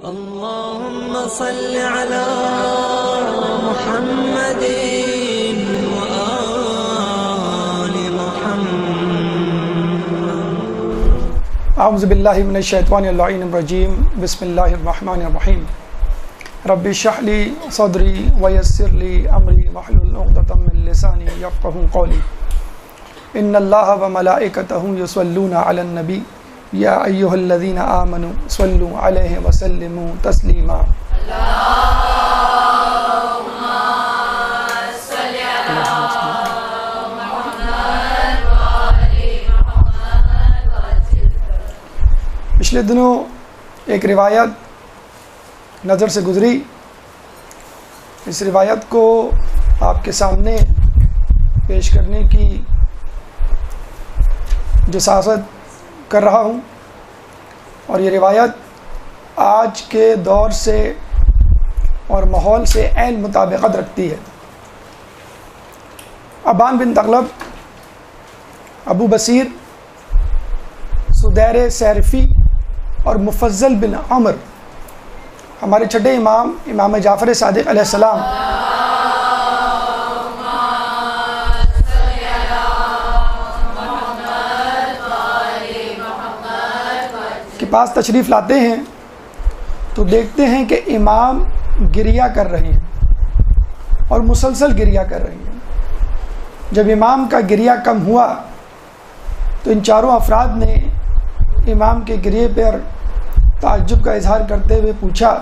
اللهم صل على محمد وآل محمد. اعوذ باللہ من الشیطان اللعین الرجیم. بسم اللہ الرحمن الرحیم. رب اشرح لی صدری ویسر لی امری واحلل عقدۃ من لسانی یفقہوا قولی. ان اللہ وملائکتہ یصلون علی النبی یا ایہا الذین آمنوا صلوا علیہ وسلموا تسلیما. پچھلے دنوں ایک روایت نظر سے گزری. اس روایت کو آپ کے سامنے پیش کرنے کی جسارت کر رہا ہوں، اور یہ روایت آج کے دور سے اور ماحول سے عین مطابقت رکھتی ہے. ابان بن تغلب، ابو بصیر، سدیر سیرفی اور مفضل بن عمر ہمارے چھٹے امام جعفر صادق علیہ السلام کے پاس تشریف لاتے ہیں تو دیکھتے ہیں کہ امام گریہ کر رہے ہیں اور مسلسل گریہ کر رہے ہیں. جب امام کا گریہ کم ہوا تو ان چاروں افراد نے امام کے گریہ پر تعجب کا اظہار کرتے ہوئے پوچھا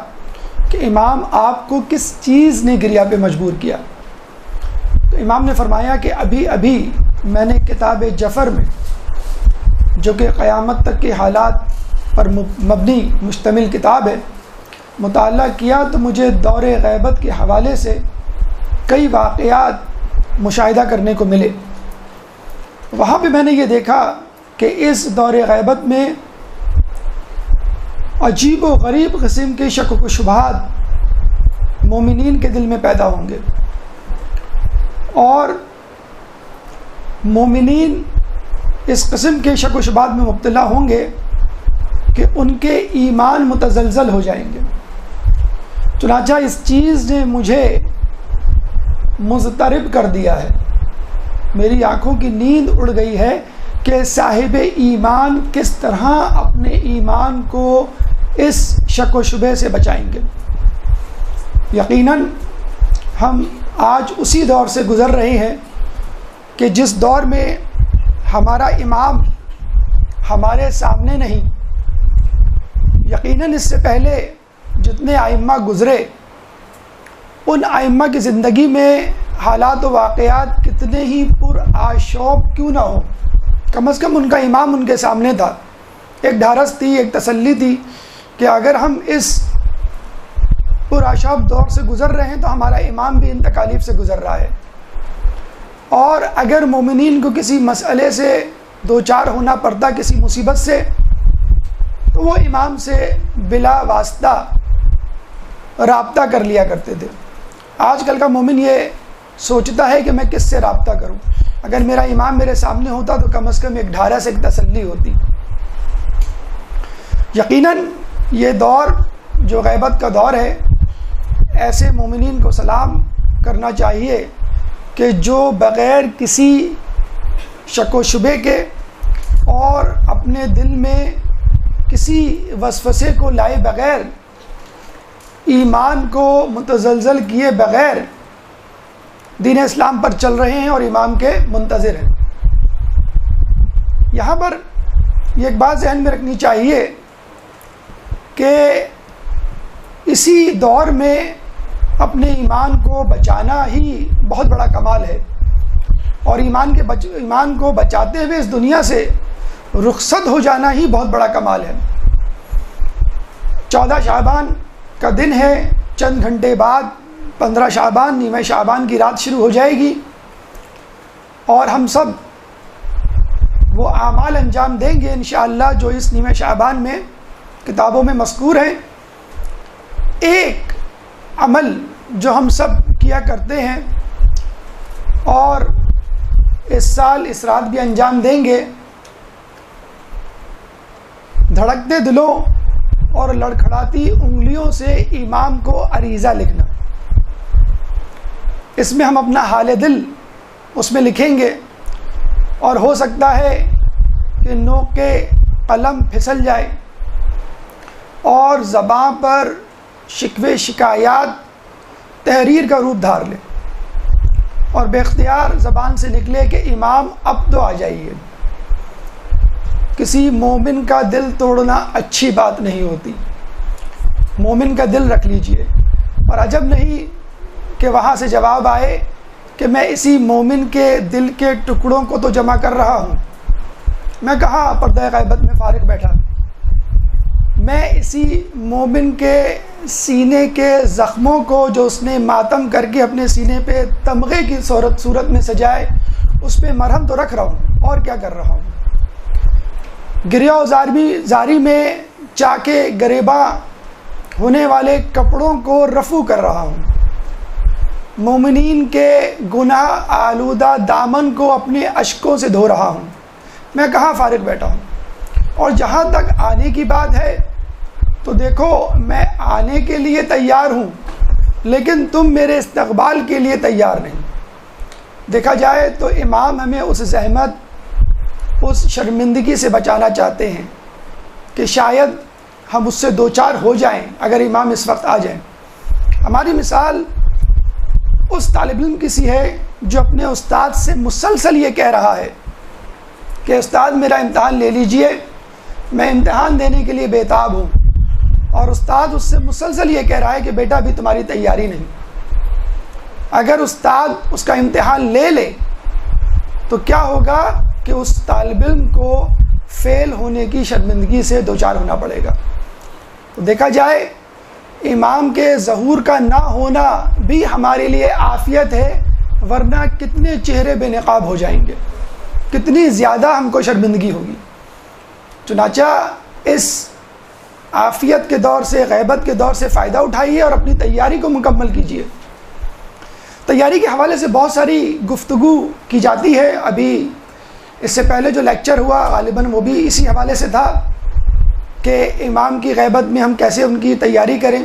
کہ امام آپ کو کس چیز نے گریہ پہ مجبور کیا؟ تو امام نے فرمایا کہ ابھی میں نے کتاب جفر میں، جو کہ قیامت تک کے حالات پر مبنی مشتمل کتاب ہے، مطالعہ کیا تو مجھے دور غیبت کے حوالے سے کئی واقعات مشاہدہ کرنے کو ملے. وہاں پہ میں نے یہ دیکھا کہ اس دور غیبت میں عجیب و غریب قسم کے شک و شبہات مومنین کے دل میں پیدا ہوں گے، اور مومنین اس قسم کے شک و شبہات میں مبتلا ہوں گے کہ ان کے ایمان متزلزل ہو جائیں گے. چنانچہ اس چیز نے مجھے مضطرب کر دیا ہے، میری آنکھوں کی نیند اڑ گئی ہے کہ صاحب ایمان کس طرح اپنے ایمان کو اس شک و شبہ سے بچائیں گے. یقیناً ہم آج اسی دور سے گزر رہے ہیں کہ جس دور میں ہمارا امام ہمارے سامنے نہیں، یقیناً اس سے پہلے جتنے ائمہ گزرے ان ائمہ کی زندگی میں حالات و واقعات کتنے ہی پرآشوب کیوں نہ ہوں، کم از کم ان کا امام ان کے سامنے تھا. ایک ڈھارس تھی، ایک تسلی تھی کہ اگر ہم اس پرآشوب دور سے گزر رہے ہیں تو ہمارا امام بھی ان تکالیف سے گزر رہا ہے، اور اگر مومنین کو کسی مسئلے سے دوچار ہونا پڑتا، کسی مصیبت سے، تو وہ امام سے بلا واسطہ رابطہ کر لیا کرتے تھے. آج کل کا مومن یہ سوچتا ہے کہ میں کس سے رابطہ کروں، اگر میرا امام میرے سامنے ہوتا تو کم از کم ایک ڈھارس ایک تسلی ہوتی. یقیناً یہ دور جو غیبت کا دور ہے، ایسے مومنین کو سلام کرنا چاہیے کہ جو بغیر کسی شک و شبہ کے اور اپنے دل میں کسی وسوسے کو لائے بغیر، ایمان کو متزلزل کیے بغیر دین اسلام پر چل رہے ہیں اور امام کے منتظر ہیں. یہاں پر یہ ایک بات ذہن میں رکھنی چاہیے کہ اسی دور میں اپنے ایمان کو بچانا ہی بہت بڑا کمال ہے، اور ایمان کو بچاتے ہوئے اس دنیا سے رخصت ہو جانا ہی بہت بڑا کمال ہے. 14 شعبان کا دن ہے، چند گھنٹے بعد 15 شعبان، نیمہ شعبان کی رات شروع ہو جائے گی، اور ہم سب وہ اعمال انجام دیں گے انشاءاللہ جو اس نیمہ شعبان میں کتابوں میں مذکور ہیں. ایک عمل جو ہم سب کیا کرتے ہیں اور اس سال اس رات بھی انجام دیں گے، دھڑکتے دلوں اور لڑکھڑاتی انگلیوں سے امام کو عریضہ لکھنا. اس میں ہم اپنا حال دل اس میں لکھیں گے، اور ہو سکتا ہے کہ نوک کے قلم پھسل جائے اور زبان پر شکوے شکایات تحریر کا روپ دھار لے، اور بے اختیار زبان سے نکلے کہ امام اب تو آ جائیے. کسی مومن کا دل توڑنا اچھی بات نہیں ہوتی. مومن کا دل رکھ لیجئے. اور عجب نہیں کہ وہاں سے جواب آئے کہ میں اسی مومن کے دل کے ٹکڑوں کو تو جمع کر رہا ہوں. میں کہاں پردہ غیبت میں فارغ بیٹھا، میں اسی مومن کے سینے کے زخموں کو جو اس نے ماتم کر کے اپنے سینے پہ تمغے کی صورت میں سجائے، اس پہ مرہم تو رکھ رہا ہوں. اور کیا کر رہا ہوں؟ گریہ و زاری میں چاکے گریباں ہونے والے کپڑوں کو رفو کر رہا ہوں. مومنین کے گناہ آلودہ دامن کو اپنے اشکوں سے دھو رہا ہوں. میں کہاں فارغ بیٹھا ہوں؟ اور جہاں تک آنے کی بات ہے تو دیکھو، میں آنے کے لیے تیار ہوں، لیکن تم میرے استقبال کے لیے تیار نہیں. دیکھا جائے تو امام ہمیں اس زحمت، اس شرمندگی سے بچانا چاہتے ہیں کہ شاید ہم اس سے دوچار ہو جائیں اگر امام اس وقت آ جائیں. ہماری مثال اس طالب علم کی سی ہے جو اپنے استاد سے مسلسل یہ کہہ رہا ہے کہ استاد میرا امتحان لے لیجئے، میں امتحان دینے کے لیے بےتاب ہوں. اور استاد اس سے مسلسل یہ کہہ رہا ہے کہ بیٹا ابھی تمہاری تیاری نہیں. اگر استاد اس کا امتحان لے لے تو کیا ہوگا کہ اس طالب علم کو فیل ہونے کی شرمندگی سے دوچار ہونا پڑے گا. تو دیکھا جائے امام کے ظہور کا نہ ہونا بھی ہمارے لیے عافیت ہے، ورنہ کتنے چہرے بے نقاب ہو جائیں گے، کتنی زیادہ ہم کو شرمندگی ہوگی. چنانچہ اس عافیت کے دور سے، غیبت کے دور سے فائدہ اٹھائیے اور اپنی تیاری کو مکمل کیجیے. تیاری کے حوالے سے بہت ساری گفتگو کی جاتی ہے. ابھی اس سے پہلے جو لیکچر ہوا غالباً وہ بھی اسی حوالے سے تھا کہ امام کی غیبت میں ہم کیسے ان کی تیاری کریں.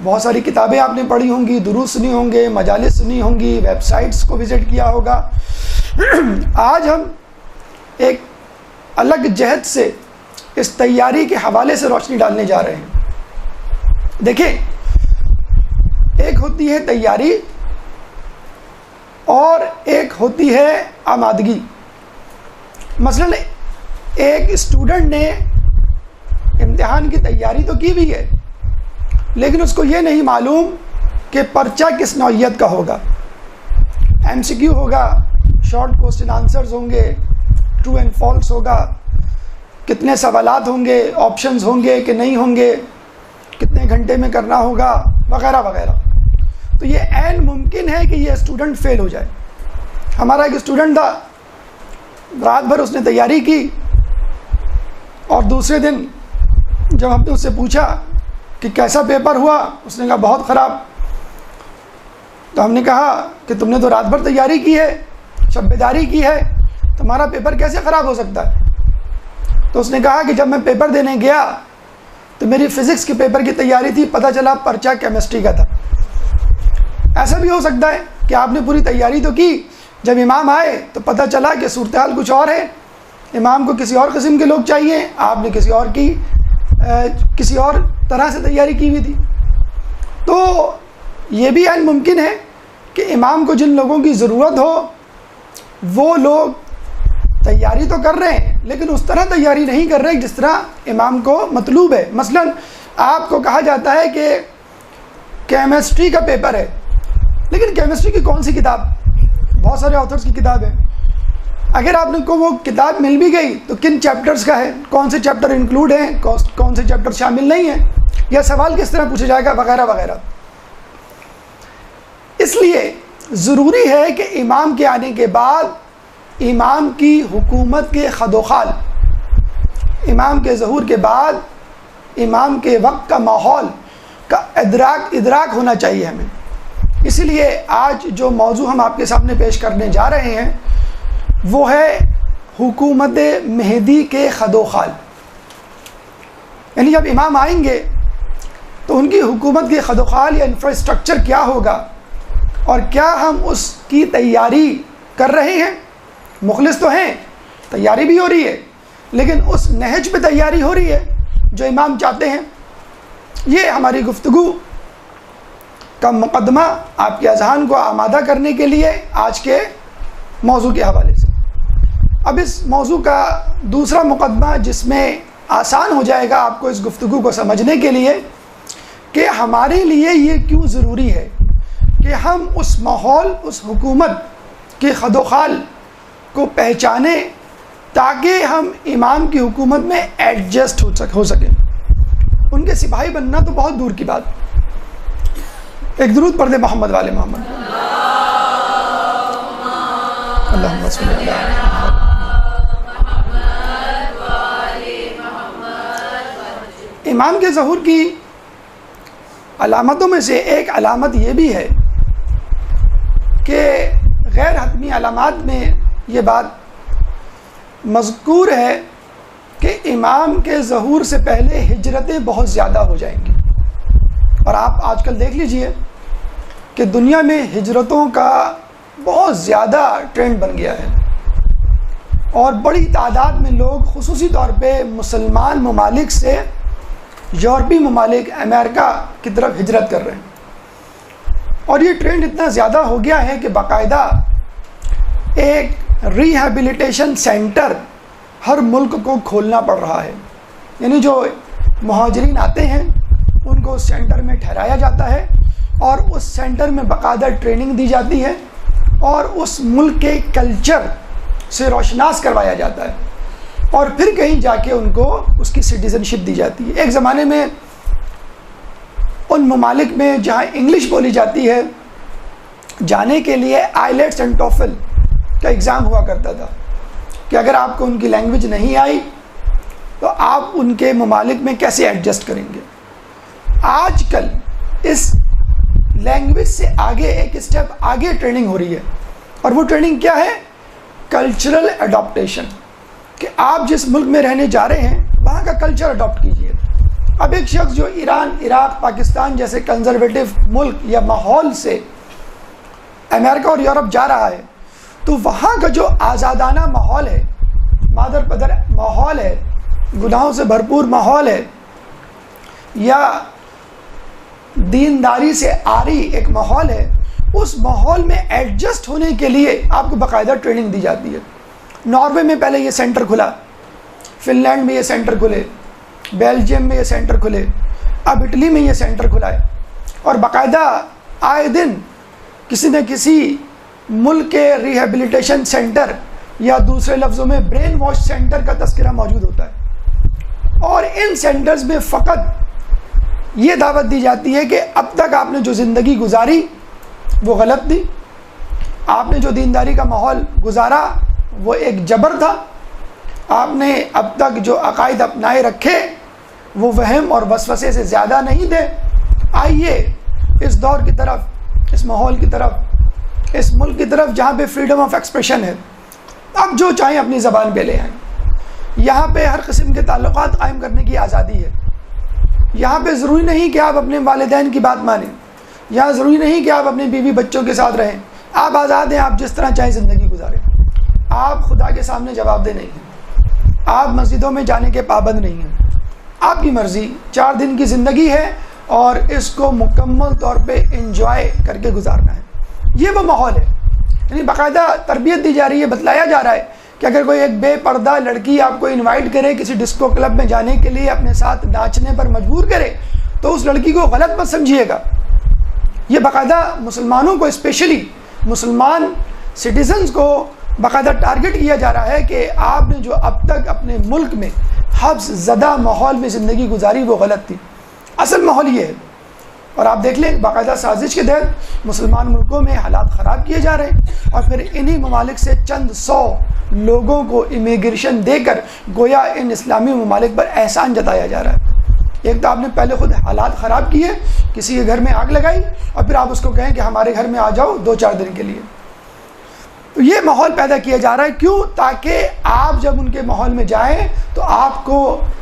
بہت ساری کتابیں آپ نے پڑھی ہوں گی، دروس سنی ہوں گے، مجالس سنی ہوں گی، ویب سائٹس کو وزٹ کیا ہوگا. آج ہم ایک الگ جہت سے اس تیاری کے حوالے سے روشنی ڈالنے جا رہے ہیں. دیکھیں، ایک ہوتی ہے تیاری اور ایک ہوتی ہے آمادگی. مثلا ایک اسٹوڈنٹ نے امتحان کی تیاری تو کی بھی ہے، لیکن اس کو یہ نہیں معلوم کہ پرچہ کس نوعیت کا ہوگا. ایم سی کیو ہوگا، شارٹ کوسچن آنسرز ہوں گے، ٹرو اینڈ فالس ہوگا، کتنے سوالات ہوں گے، آپشنز ہوں گے کہ نہیں ہوں گے، کتنے گھنٹے میں کرنا ہوگا، وغیرہ وغیرہ. تو یہ عین ممکن ہے کہ یہ اسٹوڈنٹ فیل ہو جائے. ہمارا ایک اسٹوڈنٹ تھا، رات بھر اس نے تیاری کی، اور دوسرے دن جب ہم نے اس سے پوچھا کہ کیسا پیپر ہوا، اس نے کہا بہت خراب. تو ہم نے کہا کہ تم نے تو رات بھر تیاری کی ہے، شب بیداری کی ہے، تمہارا پیپر کیسے خراب ہو سکتا ہے؟ تو اس نے کہا کہ جب میں پیپر دینے گیا تو میری فزکس کے پیپر کی تیاری تھی، پتہ چلا پرچہ کیمسٹری کا تھا. ایسا بھی ہو سکتا ہے کہ آپ نے پوری تیاری تو کی، جب امام آئے تو پتہ چلا کہ صورتحال کچھ اور ہے، امام کو کسی اور قسم کے لوگ چاہیے، آپ نے کسی اور طرح سے تیاری کی ہوئی تھی. تو یہ بھی عین ممکن ہے کہ امام کو جن لوگوں کی ضرورت ہو وہ لوگ تیاری تو کر رہے ہیں، لیکن اس طرح تیاری نہیں کر رہے جس طرح امام کو مطلوب ہے. مثلا آپ کو کہا جاتا ہے کہ کیمسٹری کا پیپر ہے، لیکن کیمسٹری کی کون سی کتاب؟ بہت سارے آتھرز کی کتاب ہے. اگر آپ کو وہ کتاب مل بھی گئی تو کن چیپٹرز کا ہے، کون سے چیپٹر انکلوڈ ہیں، کون سے چیپٹر شامل نہیں ہیں، یا سوال کس طرح پوچھا جائے گا، وغیرہ وغیرہ. اس لیے ضروری ہے کہ امام کے آنے کے بعد امام کی حکومت کے خدوخال، امام کے ظہور کے بعد امام کے وقت کا ماحول کا ادراک ہونا چاہیے ہمیں. اسی لیے آج جو موضوع ہم آپ کے سامنے پیش کرنے جا رہے ہیں وہ ہے حکومت مہدی کے خدوخال. یعنی جب امام آئیں گے تو ان کی حکومت کی خدوخال یا انفراسٹرکچر کیا ہوگا، اور کیا ہم اس کی تیاری کر رہے ہیں؟ مخلص تو ہیں، تیاری بھی ہو رہی ہے، لیکن اس نہج پہ تیاری ہو رہی ہے جو امام چاہتے ہیں؟ یہ ہماری گفتگو کا مقدمہ آپ کے اذہان کو آمادہ کرنے کے لیے آج کے موضوع کے حوالے سے۔ اب اس موضوع کا دوسرا مقدمہ جس میں آسان ہو جائے گا آپ کو اس گفتگو کو سمجھنے کے لیے کہ ہمارے لیے یہ کیوں ضروری ہے کہ ہم اس ماحول، اس حکومت کی خد و خال کو پہچانیں تاکہ ہم امام کی حکومت میں ایڈجسٹ ہو سکیں۔ ان کے سپاہی بننا تو بہت دور کی بات۔ ایک درود پڑھ دے محمد والے محمد۔ اللہم صلی علی محمد۔ امام کے ظہور کی علامتوں میں سے ایک علامت یہ بھی ہے کہ غیر حتمی علامات میں یہ بات مذکور ہے کہ امام کے ظہور سے پہلے ہجرتیں بہت زیادہ ہو جائیں گی، اور آپ آج کل دیکھ لیجئے کہ دنیا میں ہجرتوں کا بہت زیادہ ٹرینڈ بن گیا ہے، اور بڑی تعداد میں لوگ خصوصی طور پہ مسلمان ممالک سے یورپی ممالک، امریکہ کی طرف ہجرت کر رہے ہیں، اور یہ ٹرینڈ اتنا زیادہ ہو گیا ہے کہ باقاعدہ ایک ریہیبلیٹیشن سینٹر ہر ملک کو کھولنا پڑ رہا ہے۔ یعنی جو مہاجرین آتے ہیں ان کو اس سینٹر میں ٹھہرایا جاتا ہے، اور اس سینٹر میں باقاعدہ ٹریننگ دی جاتی ہے، اور اس ملک کے کلچر سے روشناس کروایا جاتا ہے، اور پھر کہیں جا کے ان کو اس کی سٹیزن شپ دی جاتی ہے۔ ایک زمانے میں ان ممالک میں جہاں انگلش بولی جاتی ہے جانے کے لیے آئیلیٹس اینڈ ٹوفل کا ایگزام ہوا کرتا تھا کہ اگر آپ کو ان کی لینگویج نہیں آئی تو آپ ان کے ممالک میں کیسے ایڈجسٹ کریں گے۔ آج کل اس لینگویج سے آگے ایک اسٹیپ آگے ٹریننگ ہو رہی ہے، اور وہ ٹریننگ کیا ہے؟ کلچرل اڈاپٹیشن، کہ آپ جس ملک میں رہنے جا رہے ہیں وہاں کا کلچر اڈاپٹ کیجئے۔ اب ایک شخص جو ایران، عراق، پاکستان جیسے کنزرویٹو ملک یا ماحول سے امریکہ اور یورپ جا رہا ہے تو وہاں کا جو آزادانہ ماحول ہے، مادر پدر ماحول ہے، گناہوں سے بھرپور ماحول ہے، یا دینداری سے آری ایک ماحول ہے، اس ماحول میں ایڈجسٹ ہونے کے لیے آپ کو باقاعدہ ٹریننگ دی جاتی ہے۔ ناروے میں پہلے یہ سینٹر کھلا، فن لینڈ میں یہ سینٹر کھلے، بیلجیم میں یہ سینٹر کھلے، اب اٹلی میں یہ سینٹر کھلا ہے، اور باقاعدہ آئے دن کسی نہ کسی ملک کے ریہیبلیٹیشن سینٹر یا دوسرے لفظوں میں برین واش سینٹر کا تذکرہ موجود ہوتا ہے، اور ان سینٹرز میں فقط یہ دعوت دی جاتی ہے کہ اب تک آپ نے جو زندگی گزاری وہ غلط تھی، آپ نے جو دینداری کا ماحول گزارا وہ ایک جبر تھا، آپ نے اب تک جو عقائد اپنائے رکھے وہ وہم اور وسوسے سے زیادہ نہیں تھے، آئیے اس دور کی طرف، اس ماحول کی طرف، اس ملک کی طرف جہاں پہ فریڈم آف ایکسپریشن ہے، آپ جو چاہیں اپنی زبان پہ لے آئیں، یہاں پہ ہر قسم کے تعلقات قائم کرنے کی آزادی ہے، یہاں پہ ضروری نہیں کہ آپ اپنے والدین کی بات مانیں، یہاں ضروری نہیں کہ آپ اپنے بیوی بچوں کے ساتھ رہیں، آپ آزاد ہیں، آپ جس طرح چاہیں زندگی گزاریں، آپ خدا کے سامنے جواب دہ نہیں ہیں، آپ مسجدوں میں جانے کے پابند نہیں ہیں، آپ کی مرضی، 4 دن کی زندگی ہے اور اس کو مکمل طور پہ انجوائے کر کے گزارنا ہے۔ یہ وہ ماحول ہے، یعنی باقاعدہ تربیت دی جا رہی ہے، بتلایا جا رہا ہے کہ اگر کوئی ایک بے پردہ لڑکی آپ کو انوائٹ کرے کسی ڈسکو کلب میں جانے کے لیے، اپنے ساتھ ناچنے پر مجبور کرے، تو اس لڑکی کو غلط مت سمجھیے گا۔ یہ باقاعدہ مسلمانوں کو، اسپیشلی مسلمان سٹیزنز کو باقاعدہ ٹارگٹ کیا جا رہا ہے کہ آپ نے جو اب تک اپنے ملک میں حبس زدہ ماحول میں زندگی گزاری وہ غلط تھی۔ اصل ماحول یہ ہے، اور آپ دیکھ لیں باقاعدہ سازش کے تحت مسلمان ملکوں میں حالات خراب کیے جا رہے ہیں، اور پھر انہی ممالک سے چند 100 لوگوں کو امیگریشن دے کر گویا ان اسلامی ممالک پر احسان جتایا جا رہا ہے۔ ایک تو آپ نے پہلے خود حالات خراب کیے، کسی کے گھر میں آگ لگائی، اور پھر آپ اس کو کہیں کہ ہمارے گھر میں آ جاؤ 2-4 دن کے لیے۔ یہ ماحول پیدا کیا جا رہا ہے. کیوں؟ تاکہ آپ جب ان کے ماحول میں جائیں تو آپ کو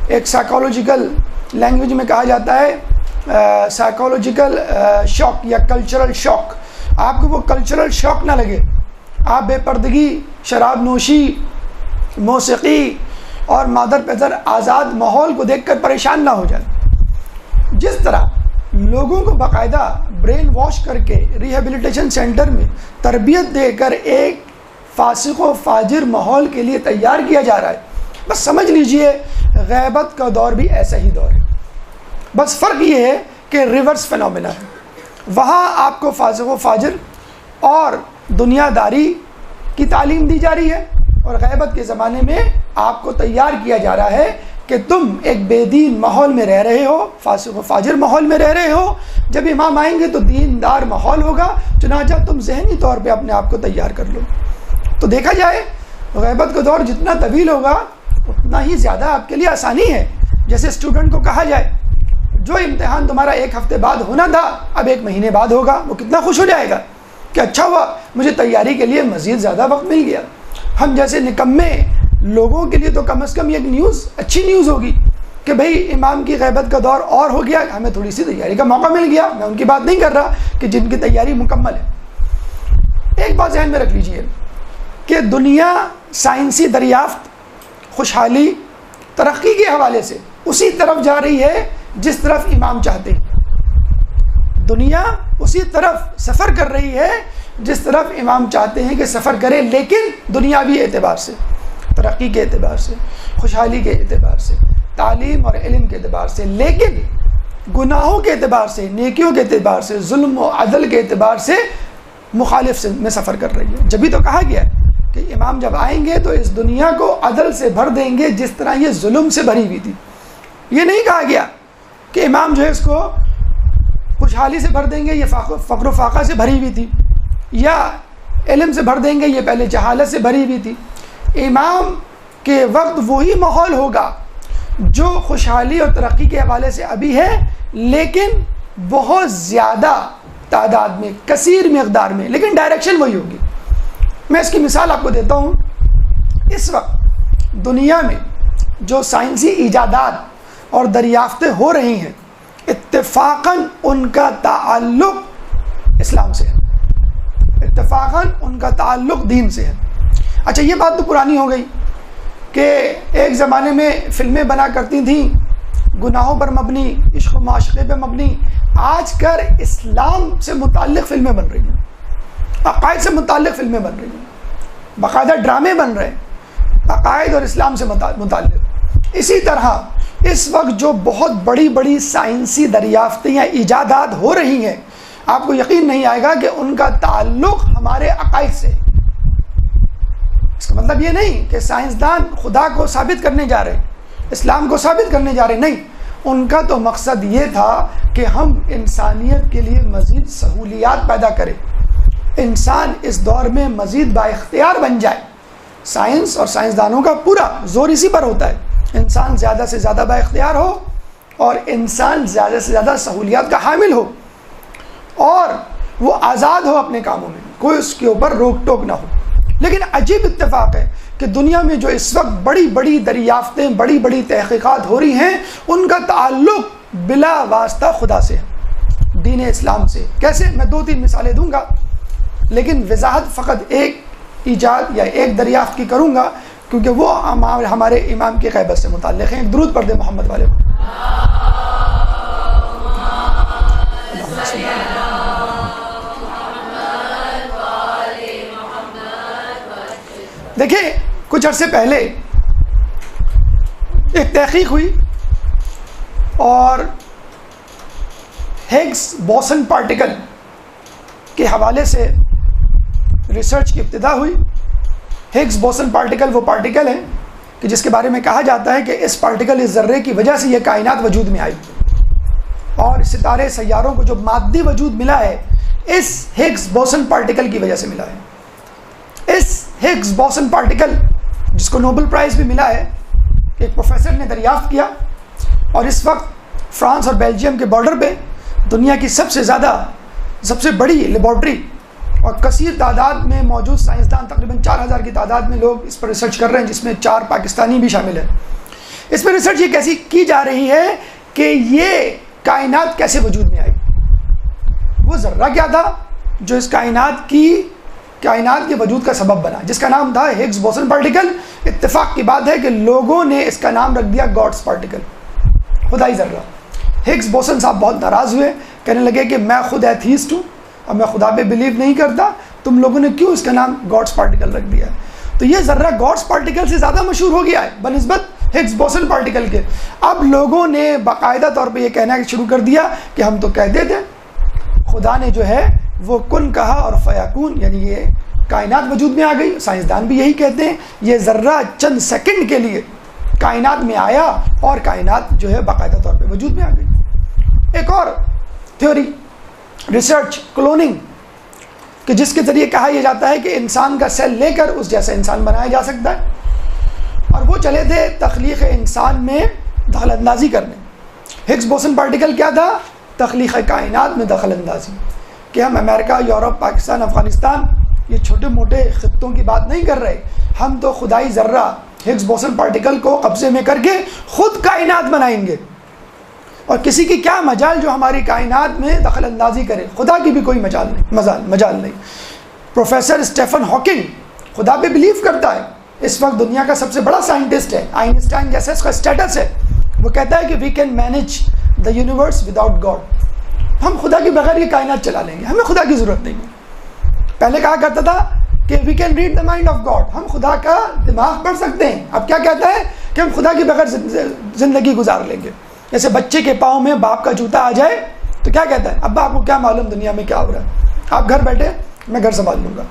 ایک سائیکالوجیکل لینگویج میں کہا جاتا ہے سائیکالوجیکل شاک یا کلچرل شاک، آپ کو وہ کلچرل شاک نہ لگے، آپ بے پردگی، شراب نوشی، موسیقی اور مادر پدر آزاد ماحول کو دیکھ کر پریشان نہ ہو جائیں. جس طرح لوگوں کو باقاعدہ برین واش کر کے ریہیبلیٹیشن سینٹر میں تربیت دے کر ایک فاسق و فاجر ماحول کے لیے تیار کیا جا رہا ہے، بس سمجھ لیجئے غیبت کا دور بھی ایسا ہی دور ہے. بس فرق یہ ہے کہ ریورس فینومینا ہے. وہاں آپ کو فاسق و فاجر اور دنیا داری کی تعلیم دی جا رہی ہے، اور غیبت کے زمانے میں آپ کو تیار کیا جا رہا ہے کہ تم ایک بے دین ماحول میں رہ رہے ہو، فاسق و فاجر ماحول میں رہ رہے ہو. جب امام آئیں گے تو دیندار ماحول ہوگا، چنانچہ تم ذہنی طور پہ اپنے آپ کو تیار کر لو. تو دیکھا جائے غیبت کا دور جتنا طویل ہوگا اتنا ہی زیادہ آپ کے لیے آسانی ہے. جیسے اسٹوڈنٹ کو کہا جائے جو امتحان تمہارا 1 ہفتے بعد ہونا تھا اب 1 مہینے بعد ہوگا، وہ کتنا خوش ہو جائے گا کہ اچھا ہوا مجھے تیاری کے لیے مزید زیادہ وقت مل گیا. ہم جیسے نکمے لوگوں کے لیے تو کم از کم یہ ایک نیوز، اچھی نیوز ہوگی کہ بھئی امام کی غیبت کا دور اور ہو گیا، ہمیں تھوڑی سی تیاری کا موقع مل گیا. میں ان کی بات نہیں کر رہا کہ جن کی تیاری مکمل ہے. ایک بات ذہن میں رکھ لیجئے کہ دنیا سائنسی دریافت، خوشحالی، ترقی کے حوالے سے اسی طرف جا رہی ہے جس طرف امام چاہتے ہیں. دنیا اسی طرف سفر کر رہی ہے جس طرف امام چاہتے ہیں کہ سفر کرے، لیکن دنیاوی اعتبار سے، ترقی کے اعتبار سے، خوشحالی کے اعتبار سے، تعلیم اور علم کے اعتبار سے، لیکن گناہوں کے اعتبار سے، نیکیوں کے اعتبار سے، ظلم و عدل کے اعتبار سے مخالف میں سفر کر رہی ہے. جبھی تو کہا گیا ہے کہ امام جب آئیں گے تو اس دنیا کو عدل سے بھر دیں گے جس طرح یہ ظلم سے بھری ہوئی تھی. یہ نہیں کہا گیا کہ امام جو ہے اس کو خوشحالی سے بھر دیں گے، یہ فقر و فاقہ سے بھری ہوئی تھی، یا علم سے بھر دیں گے، یہ پہلے جہالت سے بھری ہوئی تھی. امام کے وقت وہی ماحول ہوگا جو خوشحالی اور ترقی کے حوالے سے ابھی ہے، لیکن بہت زیادہ تعداد میں، کثیر مقدار میں، لیکن ڈائریکشن وہی ہوگی. میں اس کی مثال آپ کو دیتا ہوں. اس وقت دنیا میں جو سائنسی ایجادات اور دریافتیں ہو رہی ہیں اتفاقاً ان کا تعلق اسلام سے ہے، اتفاقاً ان کا تعلق دین سے ہے. اچھا یہ بات تو پرانی ہو گئی کہ ایک زمانے میں فلمیں بنا کرتی تھیں گناہوں پر مبنی، عشق و معاشقے پہ مبنی. آج کل اسلام سے متعلق فلمیں بن رہی ہیں، عقائد سے متعلق فلمیں بن رہی ہیں، باقاعدہ ڈرامے بن رہے ہیں عقائد اور اسلام سے متعلق. اسی طرح اس وقت جو بہت بڑی بڑی سائنسی دریافتیں یا ایجادات ہو رہی ہیں، آپ کو یقین نہیں آئے گا کہ ان کا تعلق ہمارے عقائد سے. اس کا مطلب یہ نہیں کہ سائنسدان خدا کو ثابت کرنے جا رہے، اسلام کو ثابت کرنے جا رہے، نہیں. ان کا تو مقصد یہ تھا کہ ہم انسانیت کے لیے مزید سہولیات پیدا کریں، انسان اس دور میں مزید با اختیار بن جائے. سائنس اور سائنسدانوں کا پورا زور اسی پر ہوتا ہے، انسان زیادہ سے زیادہ با اختیار ہو اور انسان زیادہ سے زیادہ سہولیات کا حامل ہو اور وہ آزاد ہو اپنے کاموں میں، کوئی اس کے اوپر روک ٹوک نہ ہو. لیکن عجیب اتفاق ہے کہ دنیا میں جو اس وقت بڑی بڑی دریافتیں، بڑی بڑی تحقیقات ہو رہی ہیں، ان کا تعلق بلا واسطہ خدا سے ہے، دین اسلام سے. کیسے؟ میں 2-3 مثالیں دوں گا، لیکن وضاحت فقط ایک ایجاد یا ایک دریافت کی کروں گا کیونکہ وہ ہمارے امام کی غیبت سے متعلق ہیں. ایک درود پڑھ دیں محمد والے کو. دیکھیں کچھ عرصے پہلے ایک تحقیق ہوئی اور ہگس بوسن پارٹیکل کے حوالے سے ریسرچ کی ابتدا ہوئی. ہگس بوسن پارٹیکل وہ پارٹیکل ہے کہ جس کے بارے میں کہا جاتا ہے کہ اس پارٹیکل، اس ذرے کی وجہ سے یہ کائنات وجود میں آئی اور ستارے سیاروں کو جو مادی وجود ملا ہے اس ہگس بوسن پارٹیکل کی وجہ سے ملا ہے. اس ہگس بوسن پارٹیکل جس کو نوبل پرائز بھی ملا ہے، ایک پروفیسر نے دریافت کیا اور اس وقت فرانس اور بیلجیم کے بارڈر پہ دنیا کی سب سے بڑی لیبارٹری اور کثیر تعداد میں موجود سائنسدان، تقریباً 4000 کی تعداد میں لوگ اس پر ریسرچ کر رہے ہیں، جس میں 4 پاکستانی بھی شامل ہیں۔ اس میں ریسرچ یہ کیسی کی جا رہی ہے کہ یہ کائنات کیسے وجود میں آئی، وہ ذرہ کیا تھا جو اس کائنات کے وجود کا سبب بنا، جس کا نام تھا ہگز بوسن پارٹیکل۔ اتفاق کی بات ہے کہ لوگوں نے اس کا نام رکھ دیا گاڈس پارٹیکل، خدائی ذرہ۔ ہگز بوسن صاحب بہت ناراض ہوئے، کہنے لگے کہ میں خود ایتھیسٹ ہوں اور میں خدا پہ بلیو نہیں کرتا، تم لوگوں نے کیوں اس کا نام گاڈس پارٹیکل رکھ دیا؟ تو یہ ذرہ گاڈس پارٹیکل سے زیادہ مشہور ہو گیا ہے بنسبت ہگز بوسن پارٹیکل کے۔ اب لوگوں نے باقاعدہ طور پہ یہ کہنا شروع کر دیا کہ ہم تو کہتے تھے خدا نے جو ہے وہ کن کہا اور فیکون، یعنی یہ کائنات وجود میں آ گئی۔ سائنسدان بھی یہی کہتے ہیں، یہ ذرہ چند سیکنڈ کے لیے کائنات میں آیا اور کائنات جو ہے باقاعدہ طور پہ وجود میں آ گئی۔ ایک اور تھیوری، ریسرچ کلوننگ، کہ جس کے ذریعے کہا یہ جاتا ہے کہ انسان کا سیل لے کر اس جیسا انسان بنایا جا سکتا ہے، اور وہ چلے تھے تخلیق انسان میں دخل اندازی کرنے۔ ہگز بوسن پارٹیکل کیا تھا؟ تخلیق کائنات میں دخل اندازی، کہ ہم امریکہ، یورپ، پاکستان، افغانستان، یہ چھوٹے موٹے خطوں کی بات نہیں کر رہے، ہم تو خدائی ذرہ ہگز بوسن پارٹیکل کو قبضے میں کر کے خود کائنات بنائیں گے، اور کسی کی کیا مجال جو ہماری کائنات میں دخل اندازی کرے، خدا کی بھی کوئی مجال نہیں۔ پروفیسر اسٹیفن ہاکنگ خدا پہ بلیو کرتا ہے، اس وقت دنیا کا سب سے بڑا سائنٹسٹ ہے، آئنسٹائن جیسا اس کا اسٹیٹس ہے۔ وہ کہتا ہے کہ we can manage the universe without God, ہم خدا کے بغیر یہ کائنات چلا لیں گے، ہمیں خدا کی ضرورت نہیں ہے۔ پہلے کہا کرتا تھا کہ we can read the mind of God, ہم خدا کا دماغ پڑھ سکتے ہیں۔ اب کیا کہتا ہے کہ ہم خدا کے بغیر زندگی گزار لیں گے۔ جیسے بچے کے پاؤں میں باپ کا جوتا آ جائے تو کیا کہتا ہے؟ ابا آپ کو کیا معلوم دنیا میں کیا ہو رہا ہے، آپ گھر بیٹھے، میں گھر سنبھال لوں گا،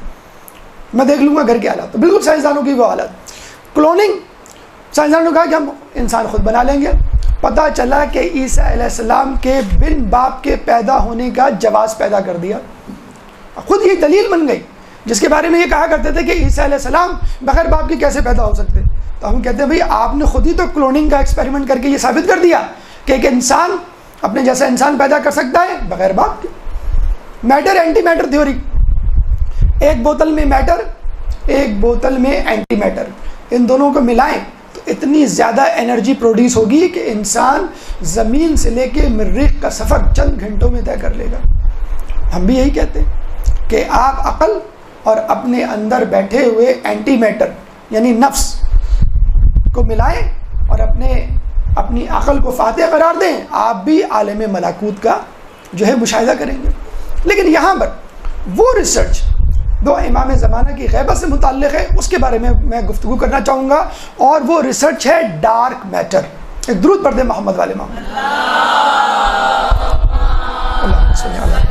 میں دیکھ لوں گا گھر کے حالات۔ تو بالکل سائنسدانوں کی وہ حالت۔ کلوننگ، سائنسدانوں نے کہا کہ ہم انسان خود بنا لیں گے۔ پتہ چلا کہ عیسیٰ علیہ السلام کے بن باپ کے پیدا ہونے کا جواز پیدا کر دیا، خود یہ دلیل بن گئی، جس کے بارے میں یہ کہا کرتے تھے کہ عیسیٰ علیہ السلام بغیر باپ کے کیسے پیدا ہو سکتے۔ تو ہم کہتے ہیں بھئی آپ نے خود ہی تو کلوننگ کا ایکسپیریمنٹ کر کے یہ ثابت کر دیا کہ ایک انسان اپنے جیسا انسان پیدا کر سکتا ہے بغیر باپ کے۔ میٹر اینٹی میٹر تھیوری، ایک بوتل میں میٹر، ایک بوتل میں اینٹی میٹر، ان دونوں کو ملائیں تو اتنی زیادہ انرجی پروڈیوس ہوگی کہ انسان زمین سے لے کے مریخ کا سفر چند گھنٹوں میں طے کر لے گا۔ ہم بھی یہی کہتے ہیں کہ آپ عقل اور اپنے اندر بیٹھے ہوئے اینٹی میٹر یعنی نفس کو ملائیں اور اپنی عقل کو فاتح قرار دیں، آپ بھی عالم ملکوت کا جو ہے مشاہدہ کریں گے۔ لیکن یہاں پر وہ ریسرچ جو امام زمانہ کی غیبت سے متعلق ہے اس کے بارے میں گفتگو کرنا چاہوں گا، اور وہ ریسرچ ہے ڈارک میٹر۔ ایک درود پڑھ دیں محمد والے محمد۔ اللہم صلی علی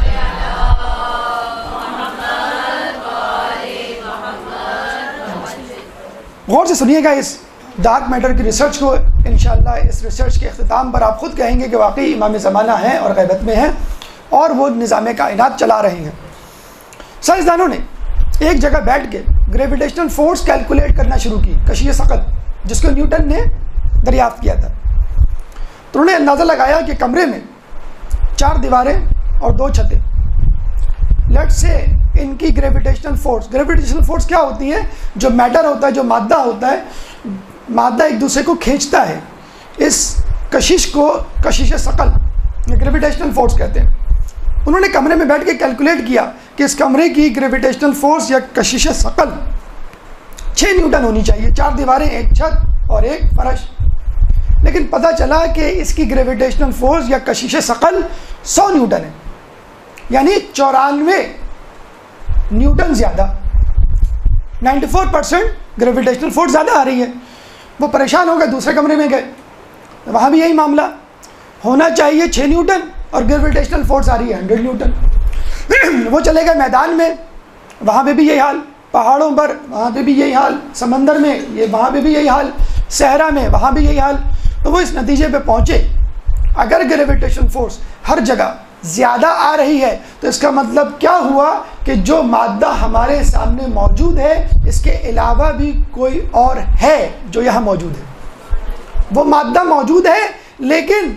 غور سے سنیے گا اس ڈارک میٹر کی ریسرچ کو۔ انشاءاللہ اس ریسرچ کے اختتام پر آپ خود کہیں گے کہ واقعی امام زمانہ ہیں اور غیبت میں ہیں اور وہ نظام کائنات چلا رہے ہیں۔ سائنسدانوں نے ایک جگہ بیٹھ کے گریویٹیشنل فورس کیلکولیٹ کرنا شروع کی، کشش ثقل، جس کو نیوٹن نے دریافت کیا تھا۔ تو انہوں نے اندازہ لگایا کہ کمرے میں 4 دیواریں اور 2 چھتیں، لیٹ سے ان کی گریویٹیشنل فورس کیا ہوتی ہے؟ جو میٹر ہوتا ہے، جو مادہ ہوتا ہے، مادہ ایک دوسرے کو کھینچتا ہے، اس کشش کو کشش ثقل گریویٹیشنل فورس کہتے ہیں۔ انہوں نے کمرے میں بیٹھ کے کیلکولیٹ کیا کہ اس کمرے کی گریویٹیشنل فورس یا کشش ثقل 6 نیوٹن ہونی چاہیے، 4 دیواریں، 1 چھت اور 1 فرش۔ لیکن پتہ چلا کہ اس کی گریویٹیشنل فورس یا کشش ثقل 100 نیوٹن ہے، یعنی 94 نیوٹن زیادہ، 94% گریویٹیشنل فورس زیادہ آ رہی ہے۔ وہ پریشان ہو گئے، دوسرے کمرے میں گئے، وہاں بھی یہی معاملہ، ہونا چاہیے 6 نیوٹن اور گریویٹیشنل فورس آ رہی ہے 100 نیوٹن۔ وہ چلے گئے میدان میں، وہاں پہ بھی یہی حال، پہاڑوں پر وہاں پہ بھی یہی حال، سمندر میں وہاں پہ بھی یہی حال، صحرا میں وہاں بھی یہی حال۔ تو وہ اس نتیجے پہ پہنچے اگر گریویٹیشن فورس ہر جگہ زیادہ آ رہی ہے تو اس کا مطلب کیا ہوا کہ جو مادہ ہمارے سامنے موجود ہے اس کے علاوہ بھی کوئی اور ہے جو یہاں موجود ہے۔ وہ مادہ موجود ہے لیکن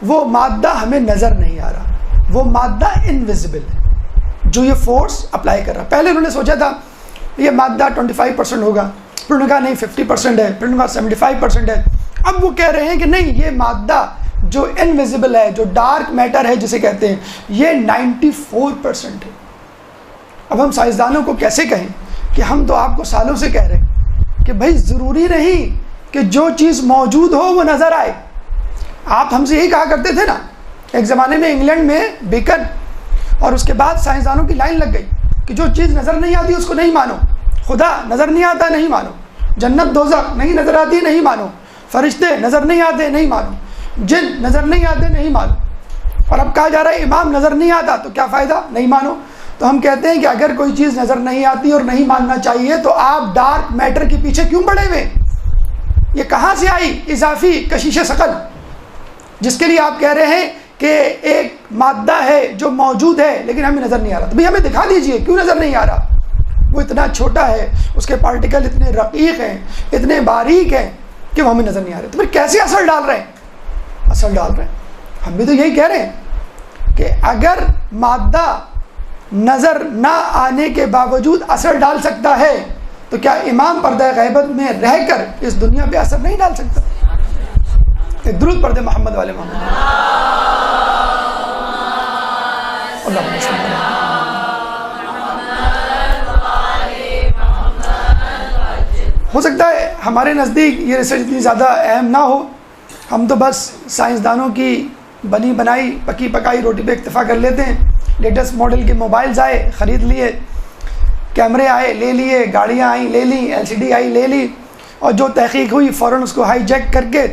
وہ مادہ ہمیں نظر نہیں آ رہا، وہ مادہ انویزیبل ہے۔ جو یہ فورس اپلائی کر رہا ہے. پہلے انہوں نے سوچا تھا یہ مادہ 25% ہوگا, پھر انہوں نے کہا نہیں 50% ہے, پھر انہوں نے کہا 75% ہے. اب وہ کہہ رہے ہیں کہ نہیں, یہ مادہ جو انویزیبل ہے, جو ڈارک میٹر ہے جسے کہتے ہیں, یہ 94% ہے. اب ہم سائنسدانوں کو کیسے کہیں کہ ہم تو آپ کو سالوں سے کہہ رہے ہیں کہ بھائی ضروری نہیں کہ جو چیز موجود ہو وہ نظر آئے. آپ ہم سے یہی کہا کرتے تھے نا, ایک زمانے میں انگلینڈ میں بیکن, اور اس کے بعد سائنسدانوں کی لائن لگ گئی کہ جو چیز نظر نہیں آتی اس کو نہیں مانو. خدا نظر نہیں آتا نہیں مانو, جنت دوزخ نہیں نظر آتی نہیں مانو, فرشتے نظر نہیں آتے نہیں مانو, جن نظر نہیں آتے نہیں مانو. اور اب کہا جا رہا ہے امام نظر نہیں آتا تو کیا فائدہ, نہیں مانو. تو ہم کہتے ہیں کہ اگر کوئی چیز نظر نہیں آتی اور نہیں ماننا چاہیے تو آپ ڈارک میٹر کے پیچھے کیوں پڑے ہوئے؟ یہ کہاں سے آئی اضافی کشش ثقل جس کے لیے آپ کہہ رہے ہیں کہ ایک مادہ ہے جو موجود ہے لیکن ہمیں نظر نہیں آ رہا. تو بھئی ہمیں دکھا دیجئے کیوں نظر نہیں آ رہا. وہ اتنا چھوٹا ہے, اس کے پارٹیکل اتنے رقیق ہیں, اتنے باریک ہیں کہ وہ ہمیں نظر نہیں آ رہے. تو پھر کیسے اثر ڈال رہے ہیں؟ اثر ڈال رہے ہیں. ہم بھی تو یہی کہہ رہے ہیں کہ اگر مادہ نظر نہ آنے کے باوجود اثر ڈال سکتا ہے تو کیا امام پردہ غیبت میں رہ کر اس دنیا پہ اثر نہیں ڈال سکتا؟ ایک درود پڑھ دے محمد والے محمد. اللہم صلی اللہ. ہو سکتا ہے ہمارے نزدیک یہ ریسرچ اتنی زیادہ اہم نہ ہو, ہم تو بس سائنسدانوں کی بنی بنائی پکی پکائی روٹی پہ اکتفا کر لیتے ہیں. لیٹسٹ ماڈل کے موبائلز آئے خرید لیے, کیمرے آئے لے لیے, گاڑیاں آئیں لے لیں, LCD آئی لے لی, اور جو تحقیق ہوئی فوراً اس کو ہائی جیک کر کے